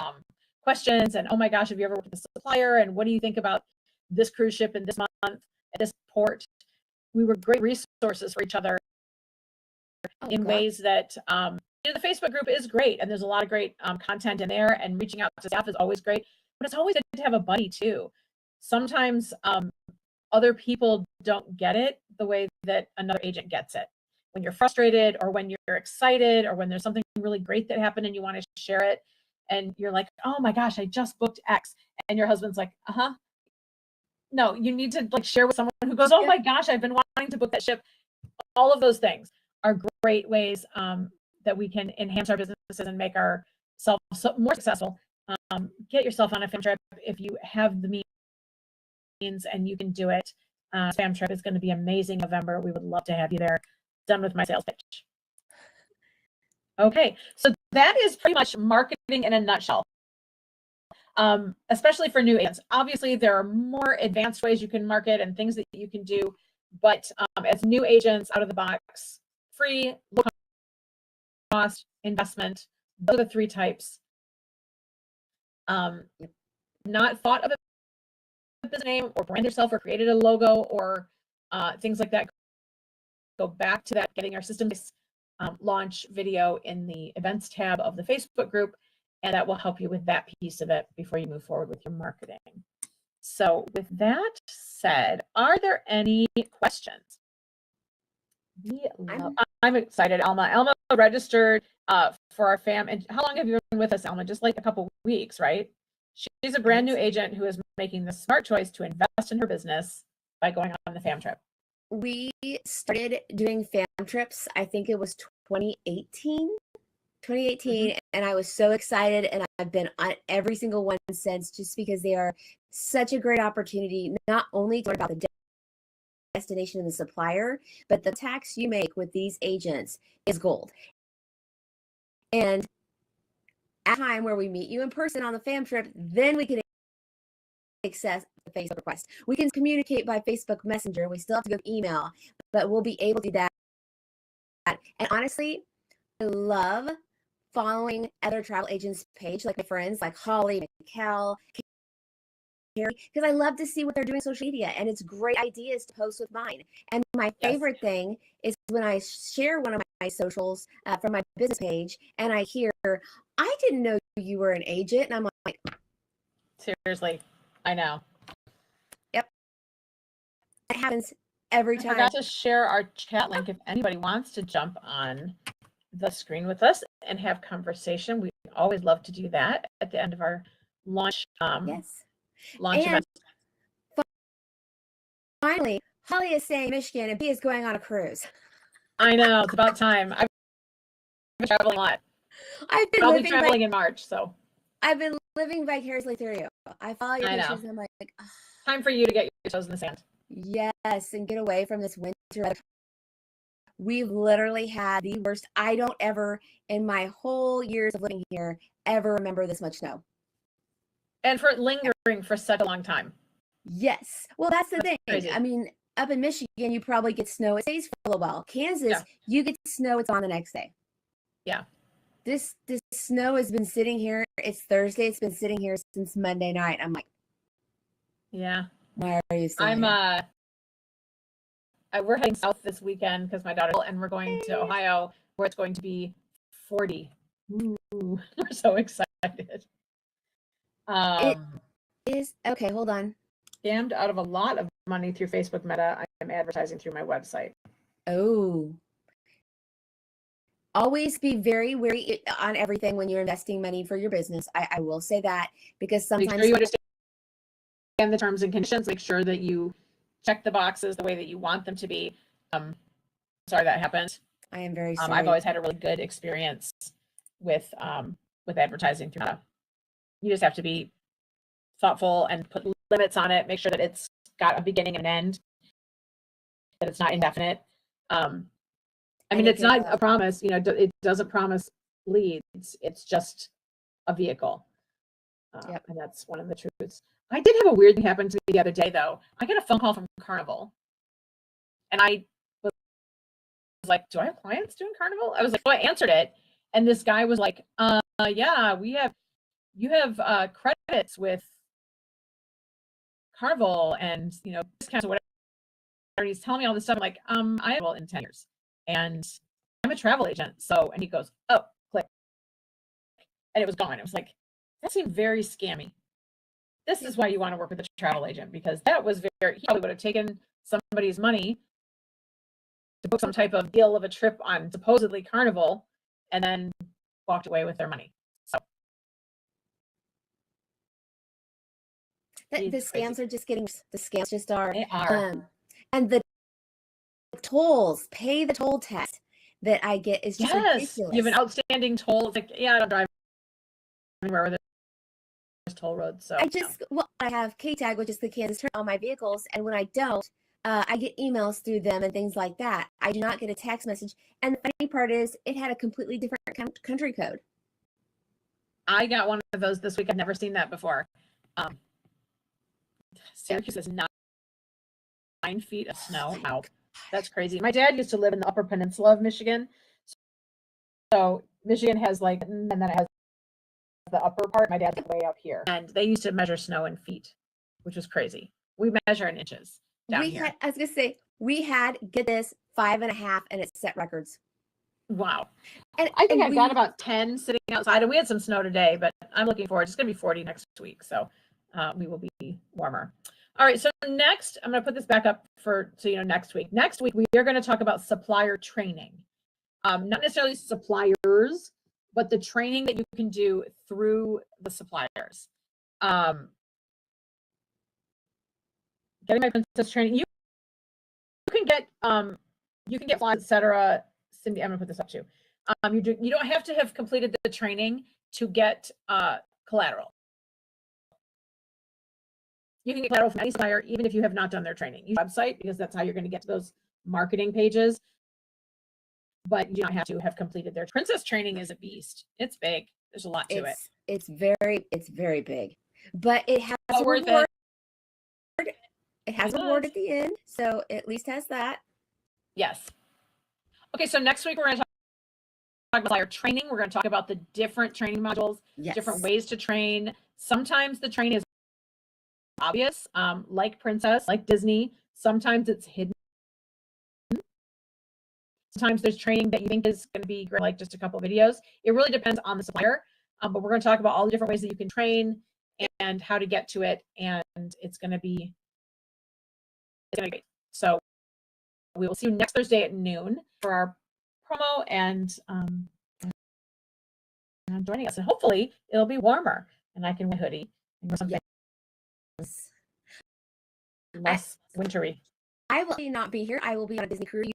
questions. And, oh my gosh, have you ever worked with a supplier? And what do you think about this cruise ship in this month at this port? We were great resources for each other in ways that, the Facebook group is great. And there's a lot of great content in there, and reaching out to staff is always great, but it's always good to have a buddy too. Sometimes other people don't get it the way that another agent gets it. When you're frustrated, or when you're excited, or when there's something really great that happened and you want to share it, and you're like, oh my gosh, I just booked X, and your husband's like, no, you need to like share with someone who goes, oh my gosh, I've been wanting to book that ship. All of those things are great ways that we can enhance our businesses and make ourselves more successful. Get yourself on a fam trip if you have the means and you can do it. Fam trip is going to be amazing in November. We would love to have you there. Done with my sales pitch. Okay, so that is pretty much marketing in a nutshell. Especially for new agents. Obviously, there are more advanced ways you can market and things that you can do, but as new agents, out of the box, free, low cost, investment, those are the three types. Not thought of a business name or brand yourself or created a logo or things like that. Go back to that getting our systems launch video in the events tab of the Facebook group, and that will help you with that piece of it before you move forward with your marketing. So with that said, are there any questions? I'm excited, Alma. Alma registered for our fam. And how long have you been with us, Alma? Just like a couple weeks, right? She's a brand new agent who is making the smart choice to invest in her business by going on the fam trip. We started doing fam trips, I think it was 2018, and I was so excited, and I've been on every single one since, just because they are such a great opportunity, not only to learn about the destination and the supplier, but the tax you make with these agents is gold. And at a time where we meet you in person on the fam trip, then we can access the Facebook request. We can communicate by Facebook Messenger. We still have to go email, but we'll be able to do that. And honestly, I love following other travel agents' page, like my friends, like Holly, Cal, Carrie, because I love to see what they're doing on social media, and it's great ideas to post with mine. And my favorite thing is when I share one of socials from my business page, and I hear, I didn't know you were an agent. And I'm like, seriously, I know. yep. It happens every time. I forgot to share our chat link if anybody wants to jump on the screen with us and have conversation. We always love to do that at the end of our launch Yes. launch And event. finally, Holly is saying Michigan and B is going on a cruise. I know, it's about time. I've been traveling a lot. I'll be traveling in March, so I've been living vicariously through you. I follow your pictures and I'm like, oh. Time for you to get your toes in the sand. Yes, and get away from this winter weather. We've literally had the worst. I don't ever, in my whole years of living here, ever remember this much snow. And for it lingering for such a long time. Yes. Well, that's the thing. Crazy. I mean, up in Michigan, you probably get snow. It stays for a little while. Kansas, you get snow. It's on the next day. Yeah. This snow has been sitting here. It's Thursday. It's been sitting here since Monday night. I'm like, yeah. Why are you still here? We're heading south this weekend because my daughter, and we're going to Ohio where it's going to be 40. Ooh, we're so excited. It is okay. Hold on. Scammed out of a lot of money through Facebook Meta. I am advertising through my website. Oh. Always be very wary on everything when you're investing money for your business. I will say that, because sometimes make sure you understand the terms and conditions. Make sure that you check the boxes the way that you want them to be. Sorry that happened. I am very sorry. I've always had a really good experience with advertising through Meta. You just have to be thoughtful and put limits on it. Make sure that it's got a beginning and an end, that it's not indefinite. I mean, it's not a promise, it doesn't promise leads. It's just a vehicle. And that's one of the truths. I did have a weird thing happen to me the other day, though. I got a phone call from Carnival. And I was like, do I have clients doing Carnival? I was like, so I answered it. And this guy was like, yeah, you have credits with Carnival and, discounts or whatever. And he's telling me all this stuff. I'm like, I have in 10 years. And I'm a travel agent. So, and he goes, oh, click. And it was gone. It was like, that seemed very scammy. This is why you want to work with a travel agent, because that was he probably would have taken somebody's money to book some type of deal of a trip on supposedly Carnival and then walked away with their money. So the scams are just getting, the scams just are. They are. And the tolls, pay the toll tax that I get is just ridiculous. You have an outstanding toll. It's like, yeah, I don't drive anywhere with there's toll roads. So I have K-Tag, which is the Kansas Turn, on my vehicles, and when I don't, I get emails through them and things like that. I do not get a text message. And the funny part is, it had a completely different country code. I got one of those this week. I've never seen that before. Syracuse is 9 feet of snow. Wow, that's crazy. My dad used to live in the Upper Peninsula of Michigan. So Michigan has and then it has the upper part. My dad's way up here. And they used to measure snow in feet, which was crazy. We measure in inches down here. I was going to say, we had, get this, 5.5, and it set records. Wow. And I think I've got about 10 sitting outside, and we had some snow today, but I'm looking forward. It's going to be 40 next week, so we will be warmer. All right, so next, I'm going to put this back up for next week. Next week, we are going to talk about supplier training. Not necessarily suppliers, but the training that you can do through the suppliers. Getting my princess training, you can get flies, etc. Cindy, I'm gonna put this up too. You don't have to have completed the training to get collateral. You can get collateral from any supplier, even if you have not done their training. Use your website, because that's how you're going to get to those marketing pages. But you don't have to have completed their princess training. Is a beast. It's big. There's a lot to it. It's very big, but it has a reward. It has a reward at the end, so it at least has that. Yes. Okay, so next week we're going to talk about supplier training. We're going to talk about the different training modules, different ways to train. Sometimes the training is obvious, like Princess, like Disney. Sometimes it's hidden. Sometimes there's training that you think is going to be great, like just a couple of videos. It really depends on the supplier. But we're going to talk about all the different ways that you can train and how to get to it. And it's going to be great. So we will see you next Thursday at noon for our promo and joining us. And hopefully it'll be warmer and I can wear a hoodie and wear something less wintry. I will not be here. I will be on a Disney cruise.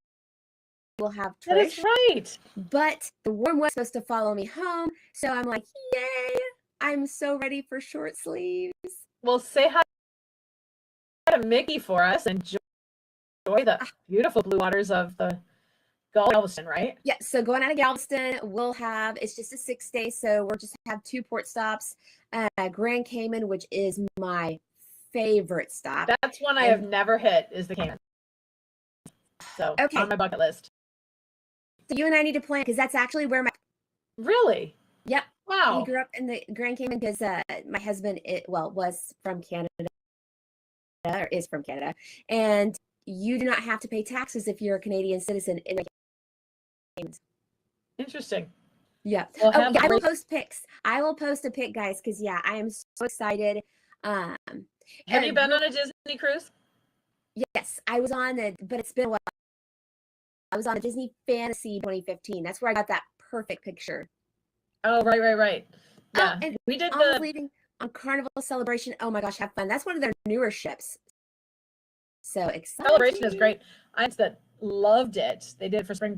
Will have Trish. That is right. But the warm weather's supposed to follow me home. So I'm like, yay. I'm so ready for short sleeves. Well, say hi to Mickey for us and enjoy the beautiful blue waters of the Gulf of Galveston, right? Yeah, so going out of Galveston, it's just a 6-day. So we'll just have 2 port stops. Grand Cayman, which is my favorite stop. That's one I have never hit, is the Cayman. So okay. On my bucket list. So you and I need to plan, because that's actually where Really? Yep. Wow. We grew up in the Grand Cayman because my husband was from Canada, or is from Canada, and you do not have to pay taxes if you're a Canadian citizen in the Caymans. Interesting. Yeah. Well, I will post pics. I will post a pic, guys, because I am so excited. Have you been on a Disney cruise? Yes, I was on it, but it's been a while. I was on a Disney Fantasy 2015. That's where I got that perfect picture. Oh, right. Yeah, and we did leaving on Carnival Celebration. Oh my gosh, have fun. That's one of their newer ships. So exciting. Celebration is great. I that loved it. They did it for spring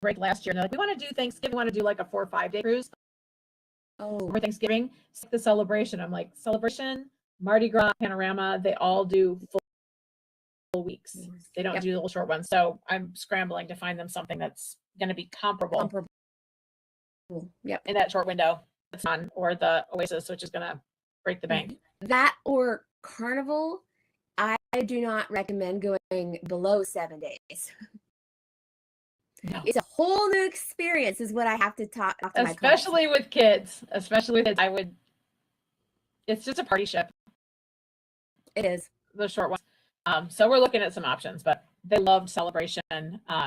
break last year. And they're like, we want to do Thanksgiving. We want to do like a 4 or 5 day cruise. Oh, for Thanksgiving. It's the Celebration. I'm like, Celebration, Mardi Gras, Panorama, they all do full weeks. They don't do little short ones. So I'm scrambling to find them something that's going to be comparable. Yep. In that short window that's on, or the Oasis, which is going to break the bank. That or Carnival, I do not recommend going below 7 days. No. It's a whole new experience, is what I have to talk to my clients. Especially with kids. It's just a party ship. It is. The short one. So we're looking at some options, but they loved Celebration.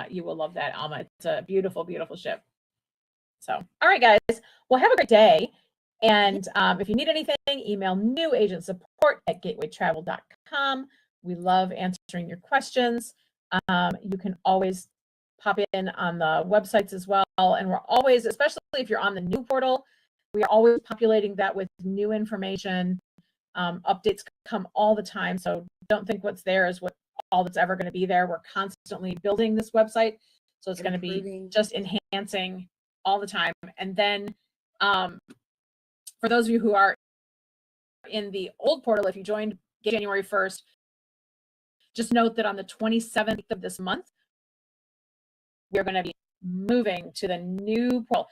You will love that, Alma. It's a beautiful, beautiful ship. So, all right, guys. Well, have a great day. And if you need anything, email newagentsupport@gatewaytravel.com. We love answering your questions. You can always pop in on the websites as well. And we're always, especially if you're on the new portal, we are always populating that with new information. Updates come all the time. So don't think what's there is what all that's ever going to be there. We're constantly building this website. So it's going to be just enhancing all the time. And then for those of you who are in the old portal, if you joined January 1st, just note that on the 27th of this month, we're going to be moving to the new portal.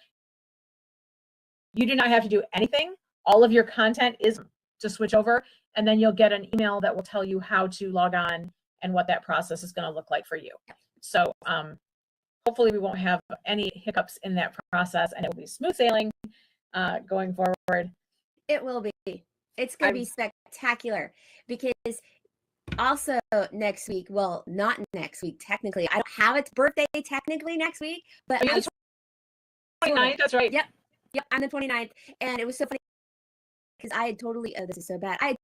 You do not have to do anything. All of your content is to switch over, and then you'll get an email that will tell you how to log on and what that process is going to look like for you. So hopefully we won't have any hiccups in that process, and it will be smooth sailing going forward. It will be. It's going to be spectacular, because also next week, well, not next week, technically. I don't have its birthday technically next week, but the 29th, that's right. Yep, I'm the 29th, and it was so funny because I had totally, this is so bad, I had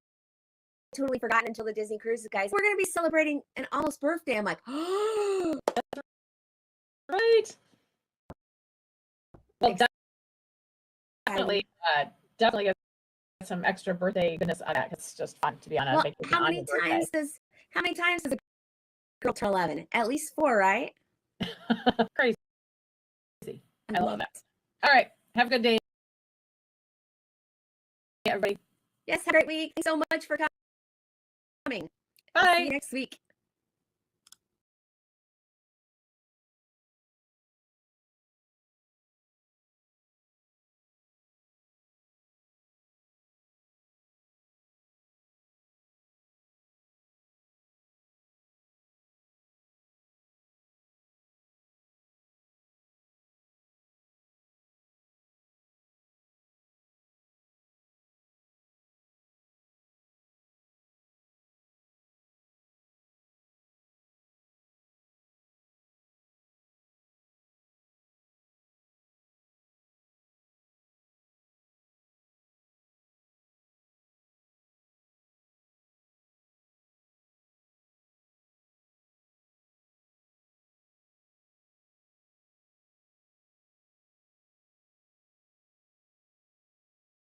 totally forgotten until the Disney Cruises guys, we're going to be celebrating an almost birthday. I'm like, oh, right. Well, definitely get some extra birthday goodness on that. It's just fun to be on a vacation. How many times does a girl turn 11? At least 4, right? Crazy. I love that. All right. Have a good day, everybody. Yes, have a great week. Thanks so much for coming. Bye. See you next week.